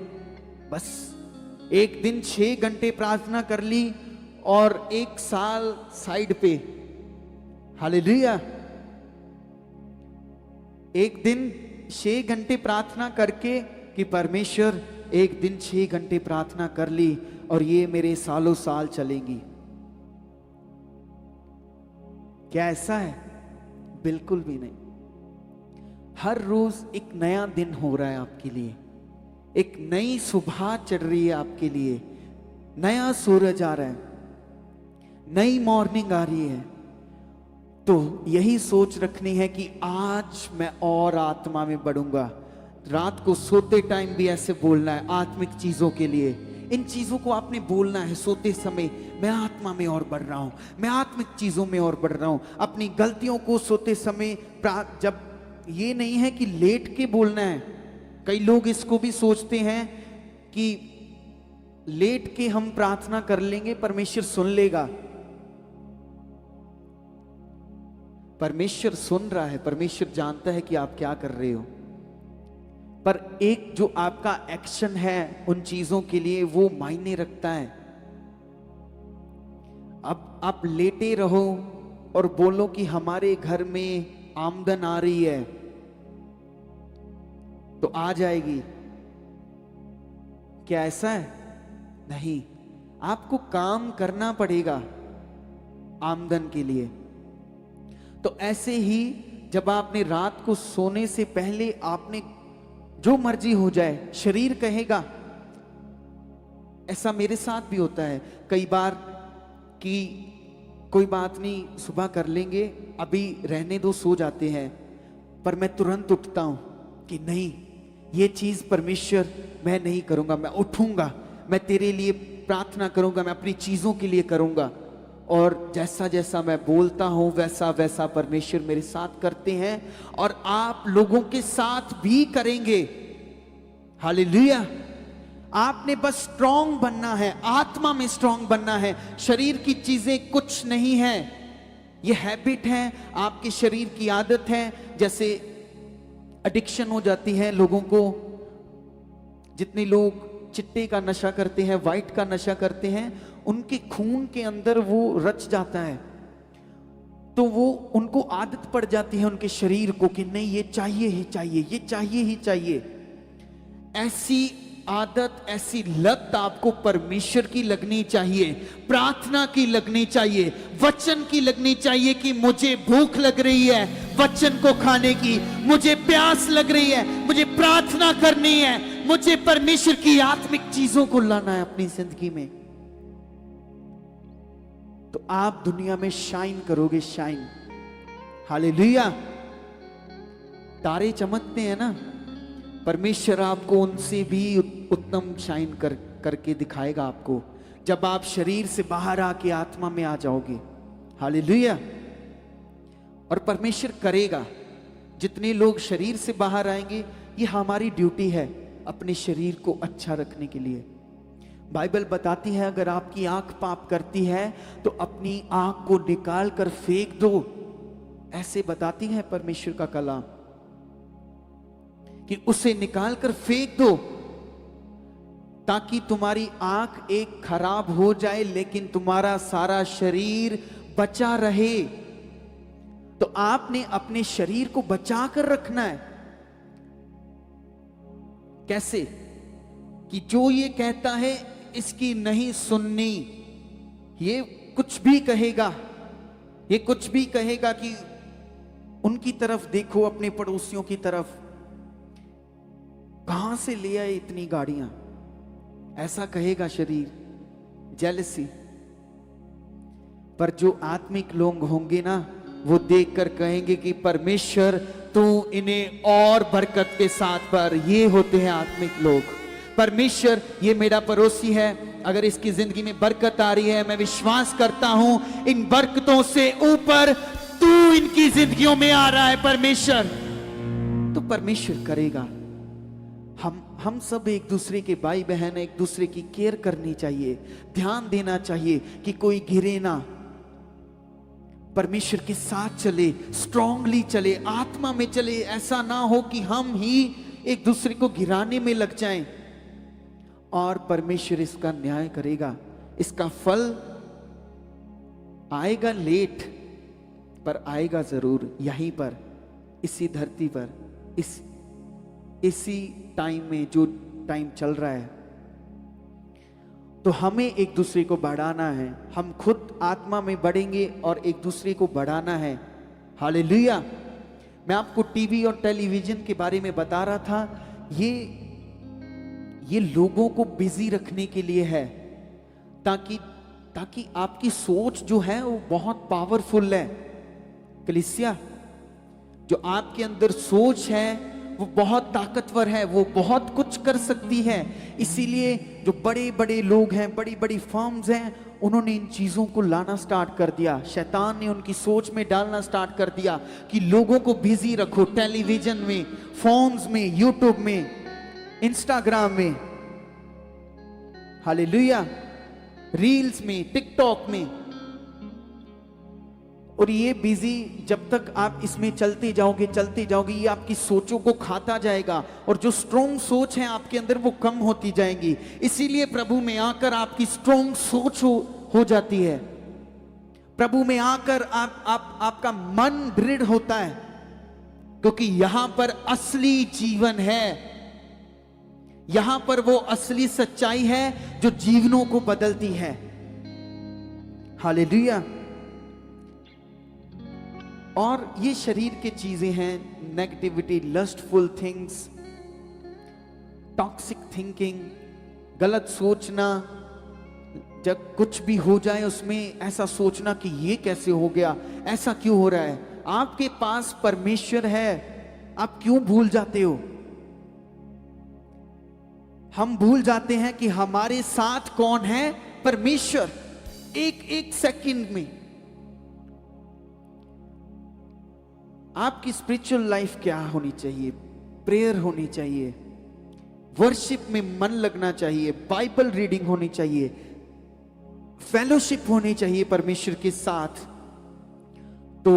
बस, एक दिन 6 घंटे प्रार्थना कर ली और 1 साल साइड पे। हालेलुया। एक दिन 6 घंटे प्रार्थना करके कि परमेश्वर एक दिन 6 घंटे प्रार्थना कर ली और ये मेरे सालों साल चलेंगी। क्या ऐसा है? बिल्कुल भी नहीं। हर रोज एक नया दिन हो रहा है आपके लिए, एक नई सुबह चढ़ रही है आपके लिए, नया सूरज आ रहा है, नई मॉर्निंग आ रही है। तो यही सोच रखनी है कि आज मैं और आत्मा में बढ़ूंगा। रात को सोते टाइम भी ऐसे बोलना है आत्मिक चीजों के लिए। इन चीजों को आपने बोलना है सोते समय, मैं आत्मा में और बढ़ रहा हूं, मैं आत्मिक चीजों में और बढ़ रहा हूं। अपनी गलतियों को सोते समय, जब ये नहीं है कि लेट के बोलना है। कई लोग इसको भी सोचते हैं कि लेट के हम प्रार्थना कर लेंगे, परमेश्वर सुन लेगा। परमेश्वर सुन रहा है, परमेश्वर जानता है कि आप क्या कर रहे हो, पर एक जो आपका एक्शन है उन चीजों के लिए, वो मायने रखता है। अब आप लेटे रहो और बोलो कि हमारे घर में आमदन आ रही है, तो आ जाएगी। क्या ऐसा है? नहीं, आपको काम करना पड़ेगा आमदन के लिए। तो ऐसे ही जब आपने रात को सोने से पहले आपने जो मर्जी हो जाए, शरीर कहेगा। ऐसा मेरे साथ भी होता है कई बार कि कोई बात नहीं, सुबह कर लेंगे, अभी रहने दो, सो जाते हैं। पर मैं तुरंत उठता हूं कि नहीं, ये चीज परमेश्वर मैं नहीं करूंगा, मैं उठूंगा, मैं तेरे लिए प्रार्थना करूंगा, मैं अपनी चीजों के लिए करूंगा। और जैसा जैसा मैं बोलता हूं वैसा वैसा परमेश्वर मेरे साथ करते हैं, और आप लोगों के साथ भी करेंगे। हालेलुया। आपने बस स्ट्रांग बनना है, आत्मा में स्ट्रांग बनना है। शरीर की चीजें कुछ नहीं है, ये हैबिट है, आपके शरीर की आदत है। जैसे एडिक्शन हो जाती है लोगों को। जितने लोग चिट्टे का नशा करते हैं, वाइट का नशा करते हैं, उनके खून के अंदर वो रच जाता है, तो वो उनको आदत पड़ जाती है उनके शरीर को कि नहीं, ये चाहिए ही चाहिए, ये चाहिए ही चाहिए। ऐसी आदत, ऐसी लत आपको परमेश्वर की लगनी चाहिए, प्रार्थना की लगनी चाहिए, वचन की लगनी चाहिए कि मुझे भूख लग रही है वचन को खाने की, मुझे प्यास लग रही है, मुझे प्रार्थना करनी है, मुझे परमेश्वर की आत्मिक चीजों को लाना है अपनी जिंदगी में। तो आप दुनिया में शाइन करोगे, शाइन। हालेलुया। तारे चमकते हैं ना, परमेश्वर आपको उनसे भी उत्तम शाइन करके दिखाएगा आपको, जब आप शरीर से बाहर आके आत्मा में आ जाओगे। हालेलुया। और परमेश्वर करेगा। जितने लोग शरीर से बाहर आएंगे, ये हमारी ड्यूटी है अपने शरीर को अच्छा रखने के लिए। बाइबल बताती है अगर आपकी आंख पाप करती है तो अपनी आंख को निकाल कर फेंक दो। ऐसे बताती है परमेश्वर का कलाम कि उसे निकाल कर फेंक दो, ताकि तुम्हारी आंख एक खराब हो जाए लेकिन तुम्हारा सारा शरीर बचा रहे। तो आपने अपने शरीर को बचा कर रखना है। कैसे? कि जो ये कहता है इसकी नहीं सुननी, ये कुछ भी कहेगा, ये कुछ भी कहेगा कि उनकी तरफ देखो, अपने पड़ोसियों की तरफ, कहां से ले आए इतनी गाड़ियां, ऐसा कहेगा शरीर, जेलसी। पर जो आत्मिक लोग होंगे ना, वो देखकर कहेंगे कि परमेश्वर तू इन्हें और बरकत के साथ भर। ये होते हैं आत्मिक लोग। परमेश्वर, ये मेरा पड़ोसी है, अगर इसकी जिंदगी में बरकत आ रही है, मैं विश्वास करता हूं इन बरकतों से ऊपर तू इनकी जिंदगियों में आ रहा है परमेश्वर, तो परमेश्वर करेगा। हम सब एक दूसरे के भाई बहन, एक दूसरे की केयर करनी चाहिए, ध्यान देना चाहिए कि कोई गिरे ना, परमेश्वर के साथ चले, स्ट्रांगली चले, आत्मा में चले। ऐसा ना हो कि हम ही एक दूसरे को गिराने में लग जाएं। और परमेश्वर इसका न्याय करेगा, इसका फल आएगा लेट, पर आएगा जरूर, यहीं पर, इसी धरती पर, इसी टाइम में, जो टाइम चल रहा है। तो हमें एक दूसरे को बढ़ाना है, हम खुद आत्मा में बढ़ेंगे और एक दूसरे को बढ़ाना है। हालेलुया। मैं आपको टीवी और टेलीविजन के बारे में बता रहा था, ये लोगों को बिजी रखने के लिए है, ताकि आपकी सोच जो है वो बहुत पावरफुल है। कलीसिया, जो आपके अंदर सोच है वो बहुत ताकतवर है, वो बहुत कुछ कर सकती है। इसीलिए जो बड़े बड़े लोग हैं, बड़ी बड़ी फर्म्स हैं, उन्होंने इन चीजों को लाना स्टार्ट कर दिया। शैतान ने उनकी सोच में डालना स्टार्ट कर दिया कि लोगों को बिजी रखो, टेलीविजन में, फोन्स में, यूट्यूब में, इंस्टाग्राम में, हालेलुया, रील्स में, टिकटॉक में। और ये बिजी, जब तक आप इसमें चलते जाओगे, ये आपकी सोचों को खाता जाएगा, और जो स्ट्रॉन्ग सोच है आपके अंदर वो कम होती जाएंगी। इसीलिए प्रभु में आकर आपकी स्ट्रॉन्ग सोच हो जाती है। प्रभु में आकर आपका मन दृढ़ होता है, क्योंकि यहां पर असली जीवन है, यहां पर वो असली सच्चाई है जो जीवनों को बदलती है। हालेलुया। और ये शरीर की चीजें हैं, negativity, lustful things, toxic thinking, गलत सोचना, जब कुछ भी हो जाए उसमें ऐसा सोचना कि ये कैसे हो गया, ऐसा क्यों हो रहा है। आपके पास परमेश्वर है, आप क्यों भूल जाते हो? हम भूल जाते हैं कि हमारे साथ कौन है, परमेश्वर। एक सेकंड में आपकी स्पिरिचुअल लाइफ क्या होनी चाहिए? प्रेयर होनी चाहिए, वर्शिप में मन लगना चाहिए, बाइबल रीडिंग होनी चाहिए, फेलोशिप होनी चाहिए परमेश्वर के साथ। तो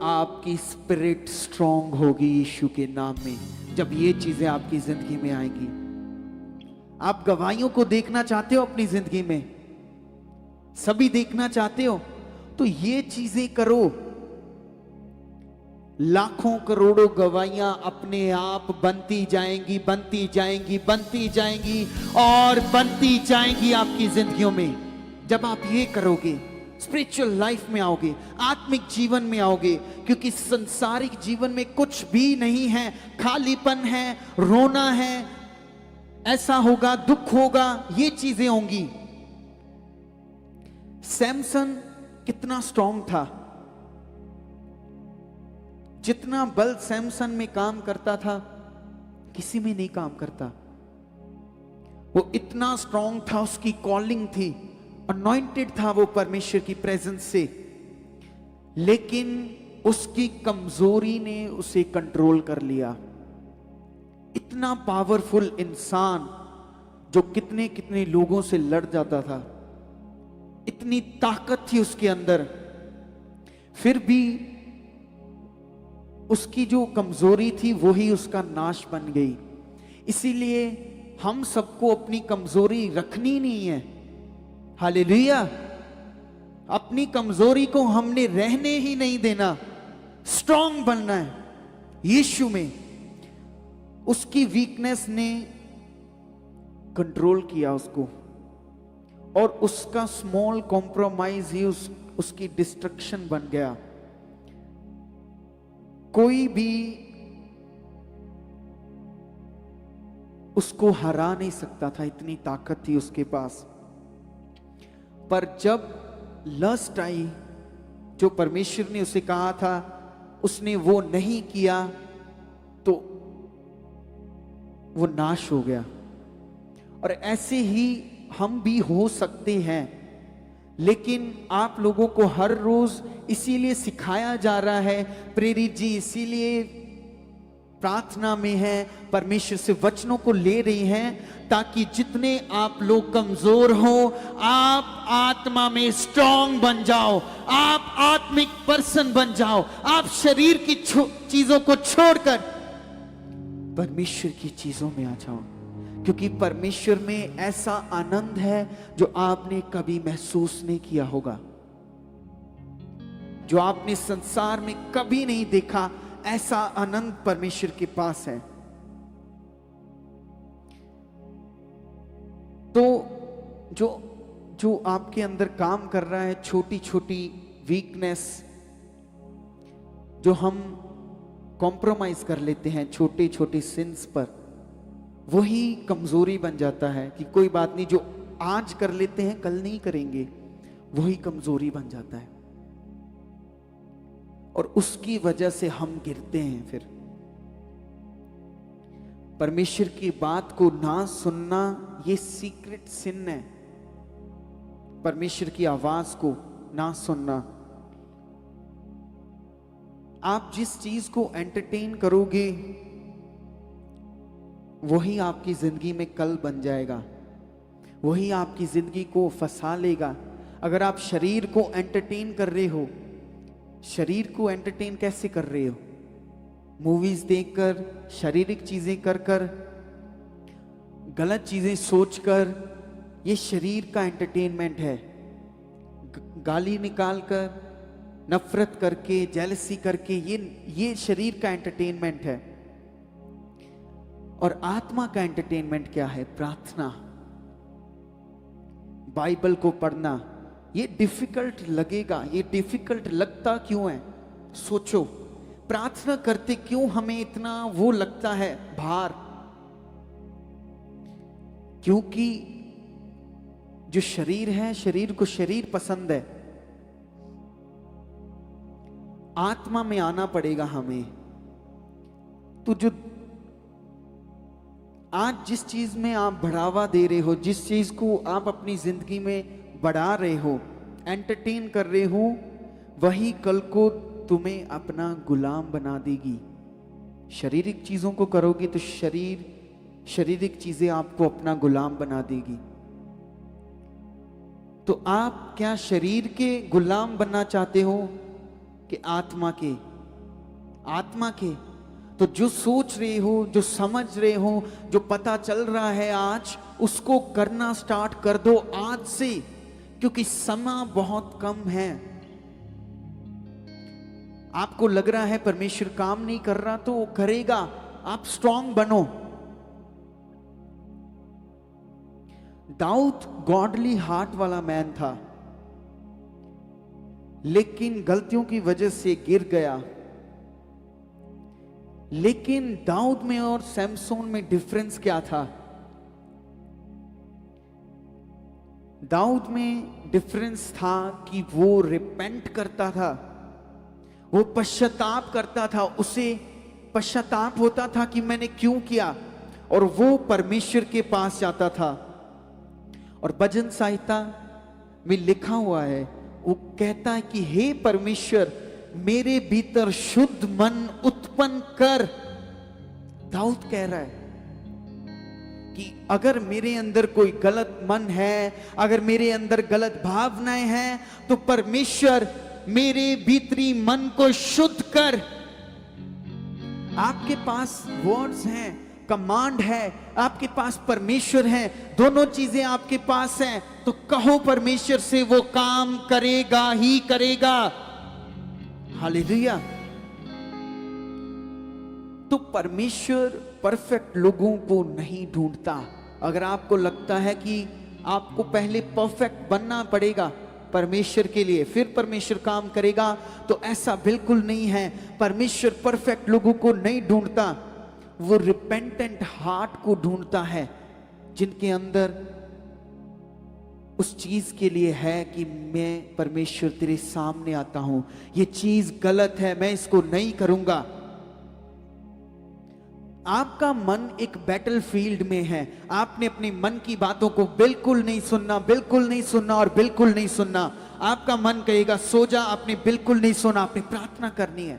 आपकी स्पिरिट स्ट्रांग होगी यीशु के नाम में, जब ये चीजें आपकी जिंदगी में आएंगी। आप गवाहियों को देखना चाहते हो अपनी जिंदगी में, सभी देखना चाहते हो, तो ये चीजें करो। लाखों करोड़ों गवाहियां अपने आप बनती जाएंगी, बनती जाएंगी, बनती जाएंगी और बनती जाएंगी आपकी जिंदगियों में। जब आप ये करोगे, स्पिरिचुअल लाइफ में आओगे, आत्मिक जीवन में आओगे, क्योंकि संसारिक जीवन में कुछ भी नहीं है, खालीपन है, रोना है, ऐसा होगा, दुख होगा, ये चीजें होंगी। सैमसन कितना स्ट्रांग था, जितना बल सैमसन में काम करता था किसी में नहीं काम करता। वो इतना स्ट्रांग था, उसकी कॉलिंग थी, अनॉइंटेड था वो परमेश्वर की प्रेजेंस से, लेकिन उसकी कमजोरी ने उसे कंट्रोल कर लिया। इतना पावरफुल इंसान जो कितने कितने लोगों से लड़ जाता था, इतनी ताकत थी उसके अंदर, फिर भी उसकी जो कमजोरी थी वही उसका नाश बन गई। इसीलिए हम सबको अपनी कमजोरी रखनी नहीं है। हालेलुया। अपनी कमजोरी को हमने रहने ही नहीं देना, स्ट्रांग बनना है यीशु में। उसकी वीकनेस ने कंट्रोल किया उसको, और उसका स्मॉल कॉम्प्रोमाइज ही उसकी डिस्ट्रक्शन बन गया। कोई भी उसको हरा नहीं सकता था, इतनी ताकत थी उसके पास। पर जब लस्ट आई, जो परमेश्वर ने उसे कहा था, उसने वो नहीं किया, तो वो नाश हो गया। और ऐसे ही हम भी हो सकते हैं, लेकिन आप लोगों को हर रोज इसीलिए सिखाया जा रहा है, प्रेरित जी इसीलिए प्रार्थना में है, परमेश्वर से वचनों को ले रही हैं, ताकि जितने आप लोग कमजोर हो, आप आत्मा में स्ट्रांग बन जाओ, आप आत्मिक पर्सन बन जाओ, आप शरीर की चीजों को छोड़कर परमेश्वर की चीजों में आ जाओ। क्योंकि परमेश्वर में ऐसा आनंद है जो आपने कभी महसूस नहीं किया होगा, जो आपने संसार में कभी नहीं देखा। ऐसा आनंद परमेश्वर के पास है। तो जो आपके अंदर काम कर रहा है, छोटी छोटी वीकनेस जो हम कॉम्प्रोमाइज कर लेते हैं छोटे छोटे सिंस पर, वही कमजोरी बन जाता है। कि कोई बात नहीं, जो आज कर लेते हैं कल नहीं करेंगे, वही कमजोरी बन जाता है, और उसकी वजह से हम गिरते हैं। फिर परमेश्वर की बात को ना सुनना, ये सीक्रेट सिन है। परमेश्वर की आवाज को ना सुनना। आप जिस चीज को एंटरटेन करोगे, वही आपकी जिंदगी में कल बन जाएगा, वही आपकी जिंदगी को फंसा लेगा। अगर आप शरीर को एंटरटेन कर रहे हो, शरीर को एंटरटेन कैसे कर रहे हो? मूवीज देखकर, शारीरिक चीजें कर कर, गलत चीजें सोचकर, ये शरीर का एंटरटेनमेंट है। गाली निकालकर, नफरत करके, जेलसी करके, ये शरीर का एंटरटेनमेंट है। और आत्मा का एंटरटेनमेंट क्या है? प्रार्थना, बाइबल को पढ़ना। ये डिफिकल्ट लगेगा, ये डिफिकल्ट लगता क्यों है? सोचो, प्रार्थना करते क्यों हमें इतना वो लगता है भार? क्योंकि जो शरीर है, शरीर को शरीर पसंद है। आत्मा में आना पड़ेगा हमें। तो जो आज जिस चीज में आप बढ़ावा दे रहे हो, जिस चीज को आप अपनी जिंदगी में बढ़ा रहे हो, एंटरटेन कर रहे हो, वही कल को तुम्हें अपना गुलाम बना देगी। शारीरिक चीजों को करोगे तो शारीरिक चीजें आपको अपना गुलाम बना देगी। तो आप क्या शरीर के गुलाम बनना चाहते हो कि आत्मा के? आत्मा के। तो जो सोच रहे हो, जो समझ रहे हो, जो पता चल रहा है आज, उसको करना स्टार्ट कर दो आज से, क्योंकि समय बहुत कम है। आपको लग रहा है परमेश्वर काम नहीं कर रहा, तो वो करेगा। आप स्ट्रांग बनो। दाऊद गॉडली हार्ट वाला मैन था, लेकिन गलतियों की वजह से गिर गया। लेकिन दाऊद में और सैमसोन में डिफरेंस क्या था? दाऊद में डिफरेंस था कि वो रिपेंट करता था, वो पश्चाताप करता था, उसे पश्चाताप होता था कि मैंने क्यों किया, और वो परमेश्वर के पास जाता था। और भजन संहिता में लिखा हुआ है, वो कहता है कि हे परमेश्वर, मेरे भीतर शुद्ध मन उत्पन्न कर। दाऊद कह रहा है कि अगर मेरे अंदर कोई गलत मन है, अगर मेरे अंदर गलत भावनाएं हैं, तो परमेश्वर मेरे भीतरी मन को शुद्ध कर। आपके पास वर्ड्स हैं, कमांड है, आपके पास परमेश्वर है, दोनों चीजें आपके पास हैं, तो कहो परमेश्वर से, वो काम करेगा ही करेगा। हालेलुया। तो परमेश्वर परफेक्ट लोगों को नहीं ढूंढता। अगर आपको लगता है कि आपको पहले परफेक्ट बनना पड़ेगा परमेश्वर के लिए, फिर परमेश्वर काम करेगा, तो ऐसा बिल्कुल नहीं है। परमेश्वर परफेक्ट लोगों को नहीं ढूंढता, वो रिपेंटेंट हार्ट को ढूंढता है, जिनके अंदर उस चीज के लिए है कि मैं परमेश्वर तेरे सामने आता हूं, ये चीज गलत है, मैं इसको नहीं करूंगा। आपका मन एक बैटलफील्ड में है, आपने अपने मन की बातों को बिल्कुल नहीं सुनना, बिल्कुल नहीं सुनना और बिल्कुल नहीं सुनना। आपका मन कहेगा सो जा, आपने बिल्कुल नहीं सुना, आपने प्रार्थना करनी है।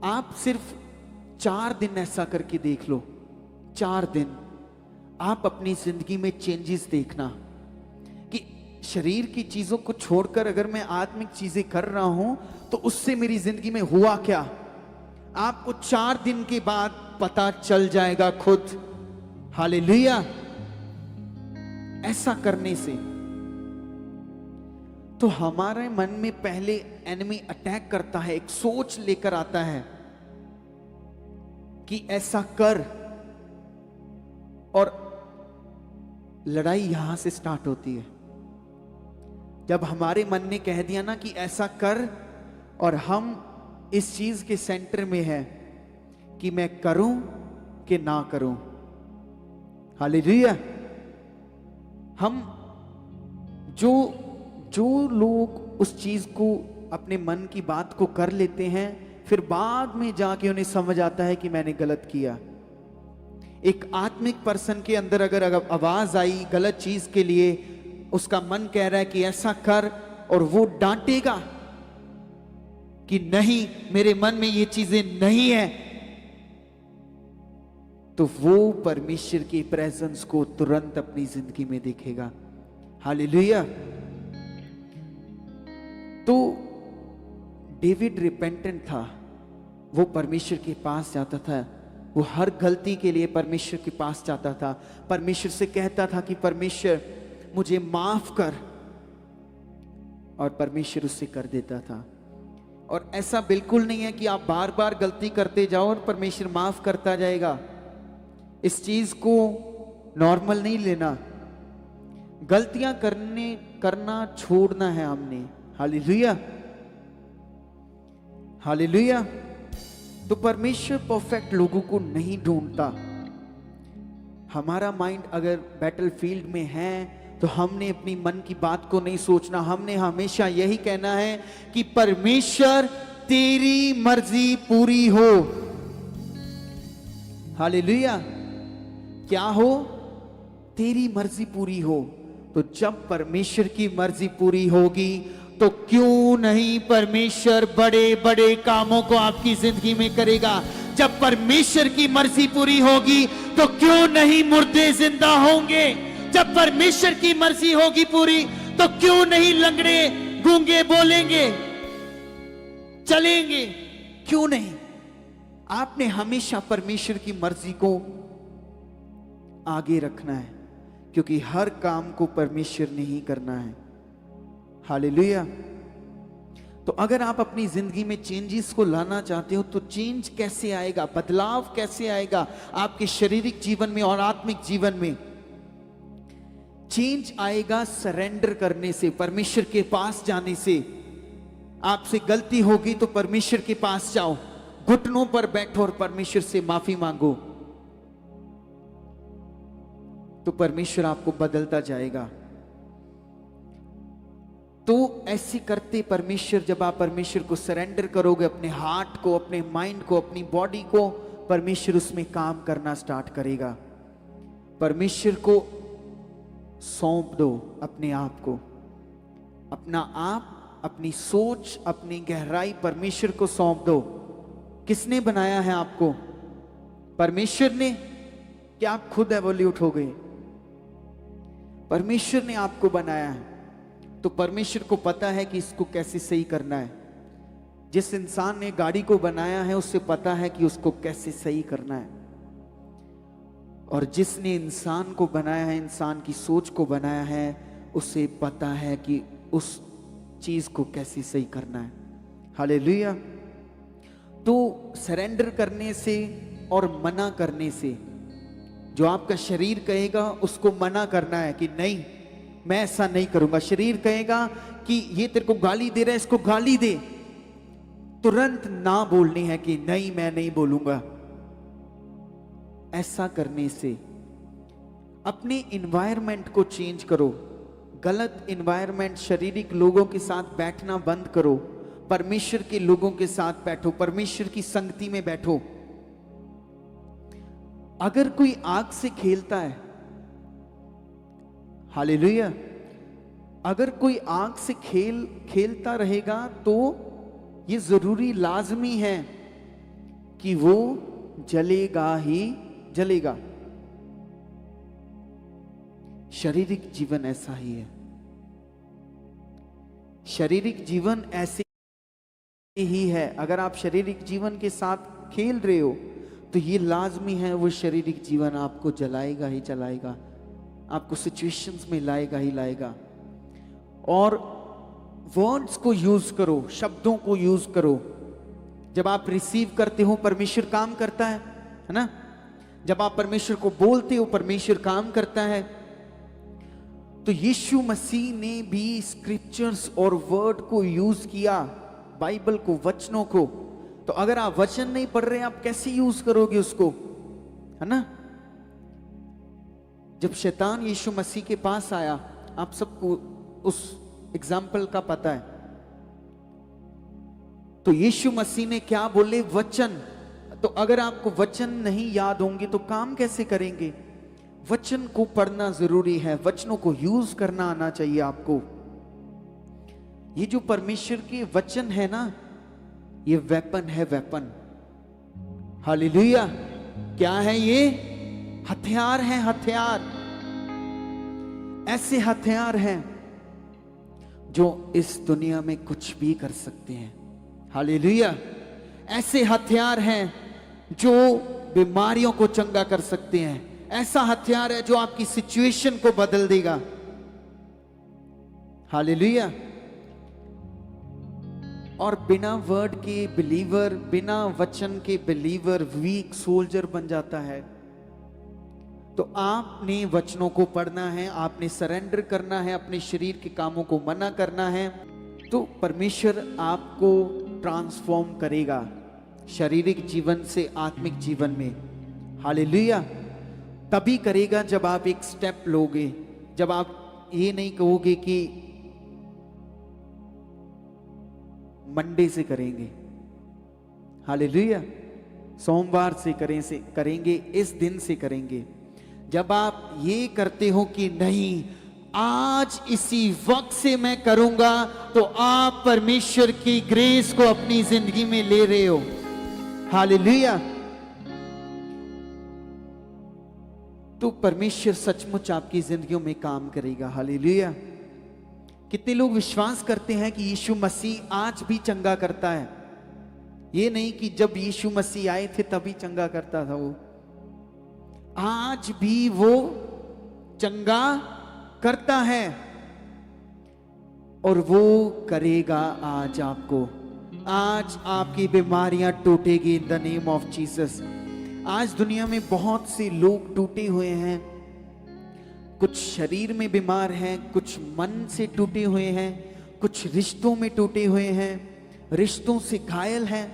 आप सिर्फ 4 दिन ऐसा करके देख लो, 4 दिन आप अपनी जिंदगी में चेंजेस देखना कि शरीर की चीजों को छोड़कर अगर मैं आत्मिक चीजें कर रहा हूं तो उससे मेरी जिंदगी में हुआ क्या। आपको 4 दिन के बाद पता चल जाएगा खुद। हालेलुया। ऐसा करने से तो हमारे मन में पहले एनिमी अटैक करता है, एक सोच लेकर आता है कि ऐसा कर, और लड़ाई यहां से स्टार्ट होती है। जब हमारे मन ने कह दिया ना कि ऐसा कर, और हम इस चीज के सेंटर में है कि मैं करूं कि ना करूं। हालेलुया। हम जो लोग उस चीज को, अपने मन की बात को कर लेते हैं, फिर बाद में जाके उन्हें समझ आता है कि मैंने गलत किया। एक आत्मिक पर्सन के अंदर अगर आवाज आई गलत चीज के लिए, उसका मन कह रहा है कि ऐसा कर, और वो डांटेगा कि नहीं, मेरे मन में ये चीजें नहीं है, तो वो परमेश्वर की प्रेजेंस को तुरंत अपनी जिंदगी में देखेगा। हालेलुया। तो डेविड रिपेंटेंट था, वो परमेश्वर के पास जाता था, वो हर गलती के लिए परमेश्वर के पास जाता था, परमेश्वर से कहता था कि परमेश्वर मुझे माफ कर, और परमेश्वर उससे कर देता था। और ऐसा बिल्कुल नहीं है कि आप बार बार गलती करते जाओ और परमेश्वर माफ करता जाएगा। इस चीज को नॉर्मल नहीं लेना, गलतियां करना छोड़ना है हमने। हालेलुया। हालेलुया। तो परमेश्वर परफेक्ट लोगों को नहीं ढूंढता। हमारा माइंड अगर बैटलफील्ड में है तो हमने अपनी मन की बात को नहीं सोचना, हमने हमेशा यही कहना है कि परमेश्वर तेरी मर्जी पूरी हो। हालेलुया। क्या हो? तेरी मर्जी पूरी हो। तो जब परमेश्वर की मर्जी पूरी होगी तो क्यों नहीं परमेश्वर बड़े बड़े कामों को आपकी जिंदगी में करेगा। जब परमेश्वर की मर्जी पूरी होगी तो क्यों नहीं मुर्दे जिंदा होंगे। जब परमेश्वर की मर्जी होगी पूरी तो क्यों नहीं लंगड़े गूंगे बोलेंगे, चलेंगे, क्यों नहीं। आपने हमेशा परमेश्वर की मर्जी को आगे रखना है, क्योंकि हर काम को परमेश्वर ने ही करना है। हालेलुया। तो अगर आप अपनी जिंदगी में चेंजेस को लाना चाहते हो तो चेंज कैसे आएगा, बदलाव कैसे आएगा आपके शारीरिक जीवन में और आत्मिक जीवन में। चेंज आएगा सरेंडर करने से, परमेश्वर के पास जाने से। आपसे गलती होगी तो परमेश्वर के पास जाओ, घुटनों पर बैठो और परमेश्वर से माफी मांगो, तो परमेश्वर आपको बदलता जाएगा। तो ऐसे करते परमेश्वर, जब आप परमेश्वर को सरेंडर करोगे, अपने हार्ट को, अपने माइंड को, अपनी बॉडी को, परमेश्वर उसमें काम करना स्टार्ट करेगा। परमेश्वर को सौंप दो अपने आप को, अपना आप, अपनी सोच, अपनी गहराई परमेश्वर को सौंप दो। किसने बनाया है आपको? परमेश्वर ने। कि आप खुद एवोल्यूट हो गए। परमेश्वर ने आपको बनाया है, तो परमेश्वर को पता है कि इसको कैसे सही करना है। जिस इंसान ने गाड़ी को बनाया है उससे पता है कि उसको कैसे सही करना है, और जिसने इंसान को बनाया है, इंसान की सोच को बनाया है, उसे पता है कि उस चीज को कैसे सही करना है। हालेलुया। तो सरेंडर करने से और मना करने से, जो आपका शरीर कहेगा उसको मना करना है कि नहीं मैं ऐसा नहीं करूंगा। शरीर कहेगा कि ये तेरे को गाली दे रहा है, इसको गाली दे, तुरंत ना बोलनी है कि नहीं मैं नहीं बोलूंगा। ऐसा करने से अपने इन्वायरमेंट को चेंज करो। गलत इन्वायरमेंट, शारीरिक लोगों के साथ बैठना बंद करो, परमेश्वर के लोगों के साथ बैठो, परमेश्वर की संगति में बैठो। अगर कोई आग से खेलता है, हालेलुया, अगर कोई आग से खेलता रहेगा तो ये जरूरी लाजमी है कि वो जलेगा ही जलेगा। शारीरिक जीवन ऐसा ही है। शारीरिक जीवन ऐसे ही है। अगर आप शारीरिक जीवन के साथ खेल रहे हो तो ये लाजमी है, वो शारीरिक जीवन आपको जलाएगा ही जलाएगा, आपको सिचुएशंस में लाएगा ही लाएगा। और वर्ड्स को यूज करो, शब्दों को यूज करो। जब आप रिसीव करते हो परमेश्वर काम करता है ना। जब आप परमेश्वर को बोलते हो परमेश्वर काम करता है। तो यीशु मसीह ने भी स्क्रिप्चर्स और वर्ड को यूज किया, बाइबल को, वचनों को। तो अगर आप वचन नहीं पढ़ रहे आप कैसे यूज करोगे उसको, है ना। जब शैतान यीशु मसीह के पास आया, आप सबको उस एग्जाम्पल का पता है, तो यीशु मसीह ने क्या बोले, वचन। तो अगर आपको वचन नहीं याद होंगे तो काम कैसे करेंगे। वचन को पढ़ना जरूरी है, वचनों को यूज करना आना चाहिए आपको। ये जो परमेश्वर के वचन है ना, ये वेपन है, वेपन। हालेलुया। क्या है ये? हथियार है, हथियार। ऐसे हथियार हैं जो इस दुनिया में कुछ भी कर सकते हैं। हालेलुया। ऐसे हथियार हैं जो बीमारियों को चंगा कर सकते हैं। ऐसा हथियार है जो आपकी सिचुएशन को बदल देगा। हालेलुया। और बिना वर्ड के बिलीवर, बिना वचन के बिलीवर वीक सोल्जर बन जाता है। तो आपने वचनों को पढ़ना है, आपने सरेंडर करना है, अपने शरीर के कामों को मना करना है, तो परमेश्वर आपको ट्रांसफॉर्म करेगा शारीरिक जीवन से आत्मिक जीवन में। हालेलुया। तभी करेगा जब आप एक स्टेप लोगे, जब आप ये नहीं कहोगे कि मंडे से करेंगे, हालेलुया, सोमवार से करेंगे, इस दिन से करेंगे। जब आप ये करते हो कि नहीं आज इसी वक्त से मैं करूंगा, तो आप परमेश्वर की ग्रेस को अपनी जिंदगी में ले रहे हो। हालेलुया। तो परमेश्वर सचमुच आपकी जिंदगियों में काम करेगा। हालेलुया। कितने लोग विश्वास करते हैं कि यीशु मसीह आज भी चंगा करता है। ये नहीं कि जब यीशु मसीह आए थे तभी चंगा करता था, वो आज भी वो चंगा करता है और वो करेगा आज आपको। आज आपकी बीमारियां टूटेगी in the name of Jesus. आज दुनिया में बहुत से लोग टूटे हुए हैं, कुछ शरीर में बीमार हैं, कुछ मन से टूटे हुए हैं, कुछ रिश्तों में टूटे हुए हैं, रिश्तों से घायल हैं,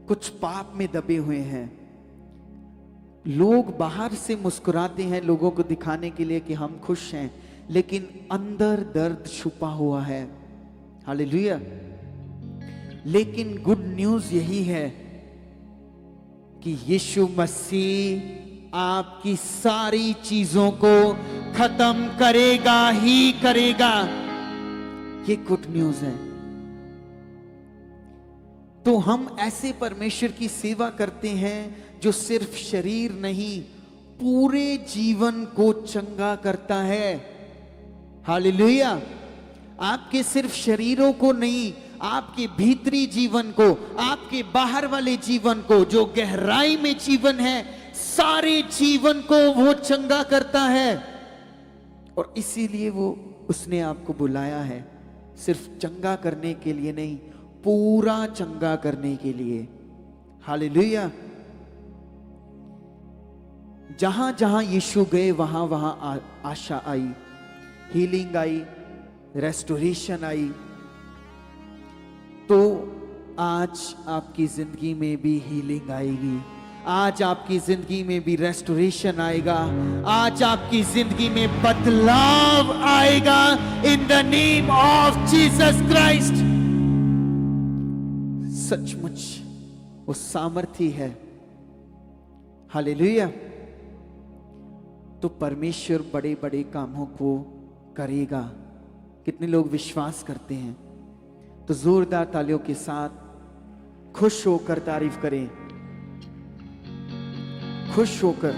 कुछ पाप में दबे हुए हैं। लोग बाहर से मुस्कुराते हैं लोगों को दिखाने के लिए कि हम खुश हैं, लेकिन अंदर दर्द छुपा हुआ है। हालेलुया। लेकिन गुड न्यूज यही है कि यीशु मसीह आपकी सारी चीजों को खत्म करेगा ही करेगा। ये गुड न्यूज है। तो हम ऐसे परमेश्वर की सेवा करते हैं जो सिर्फ शरीर नहीं, पूरे जीवन को चंगा करता है। हालेलुया। आपके सिर्फ शरीरों को नहीं, आपके भीतरी जीवन को, आपके बाहर वाले जीवन को, जो गहराई में जीवन है, सारे जीवन को वो चंगा करता है। और इसीलिए वो उसने आपको बुलाया है, सिर्फ चंगा करने के लिए नहीं, पूरा चंगा करने के लिए। हालेलुया। जहां जहां यीशु गए वहां वहां आशा आई, हीलिंग आई, रेस्टोरेशन आई। तो आज आपकी जिंदगी में भी हीलिंग आएगी, आज आपकी जिंदगी में भी रेस्टोरेशन आएगा, आज आपकी जिंदगी में बदलाव आएगा इन the name of Jesus Christ. सचमुच वो सामर्थी है। हालेलुया। तो परमेश्वर बड़े बड़े कामों को करेगा। कितने लोग विश्वास करते हैं? तो जोरदार तालियों के साथ खुश होकर तारीफ करें, खुश होकर,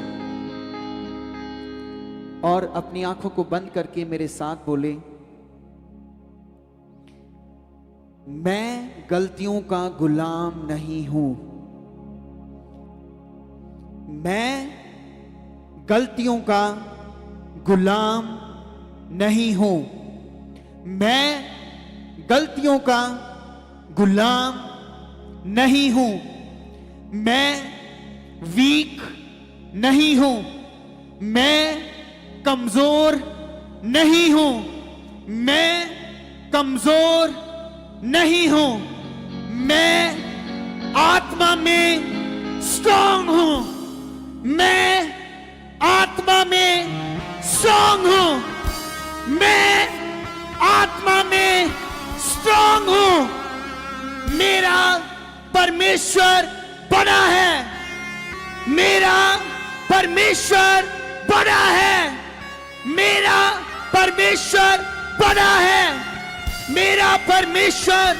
और अपनी आंखों को बंद करके मेरे साथ बोले, मैं गलतियों का गुलाम नहीं हूं। मैं गलतियों का गुलाम नहीं हूं। मैं गलतियों का गुलाम नहीं हूं। मैं वीक नहीं हूं। मैं कमजोर नहीं हूं। मैं कमजोर नहीं हूं। मैं आत्मा में स्ट्रांग हूं। मैं आत्मा में स्ट्रांग हूं। मैं आत्मा में स्ट्रांग हूं। मेरा परमेश्वर बड़ा है। मेरा परमेश्वर बड़ा है। मेरा परमेश्वर बड़ा है। मेरा परमेश्वर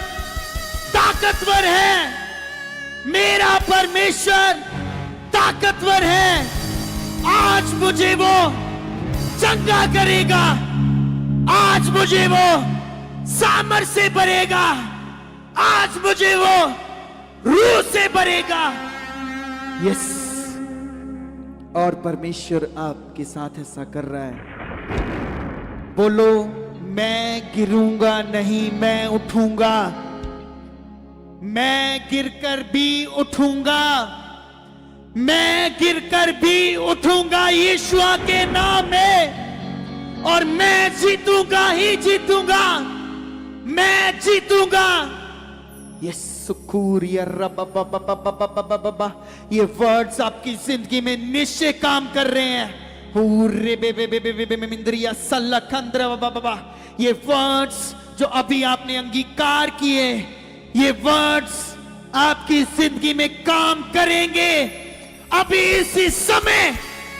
ताकतवर है। मेरा परमेश्वर ताकतवर है। आज मुझे वो चंगा करेगा। आज मुझे वो सामर्थ से भरेगा। आज मुझे वो रूह से भरेगा। यस। और परमेश्वर आपके साथ ऐसा कर रहा है। बोलो, मैं गिरूंगा नहीं, मैं उठूंगा। मैं गिरकर भी उठूंगा। मैं गिरकर भी उठूंगा यीशुआ के नाम में। और मैं जीतूंगा ही जीतूंगा। मैं जीतूंगा। ये सुकूर, ये रब, ये वर्ड्स आपकी जिंदगी में निश्चय काम कर रहे हैं। पूरे मिंद्रिया सल्लखंद्र बाबा, ये वर्ड्स जो अभी आपने अंगीकार किए, ये वर्ड्स आपकी जिंदगी में काम करेंगे। अभी इसी समय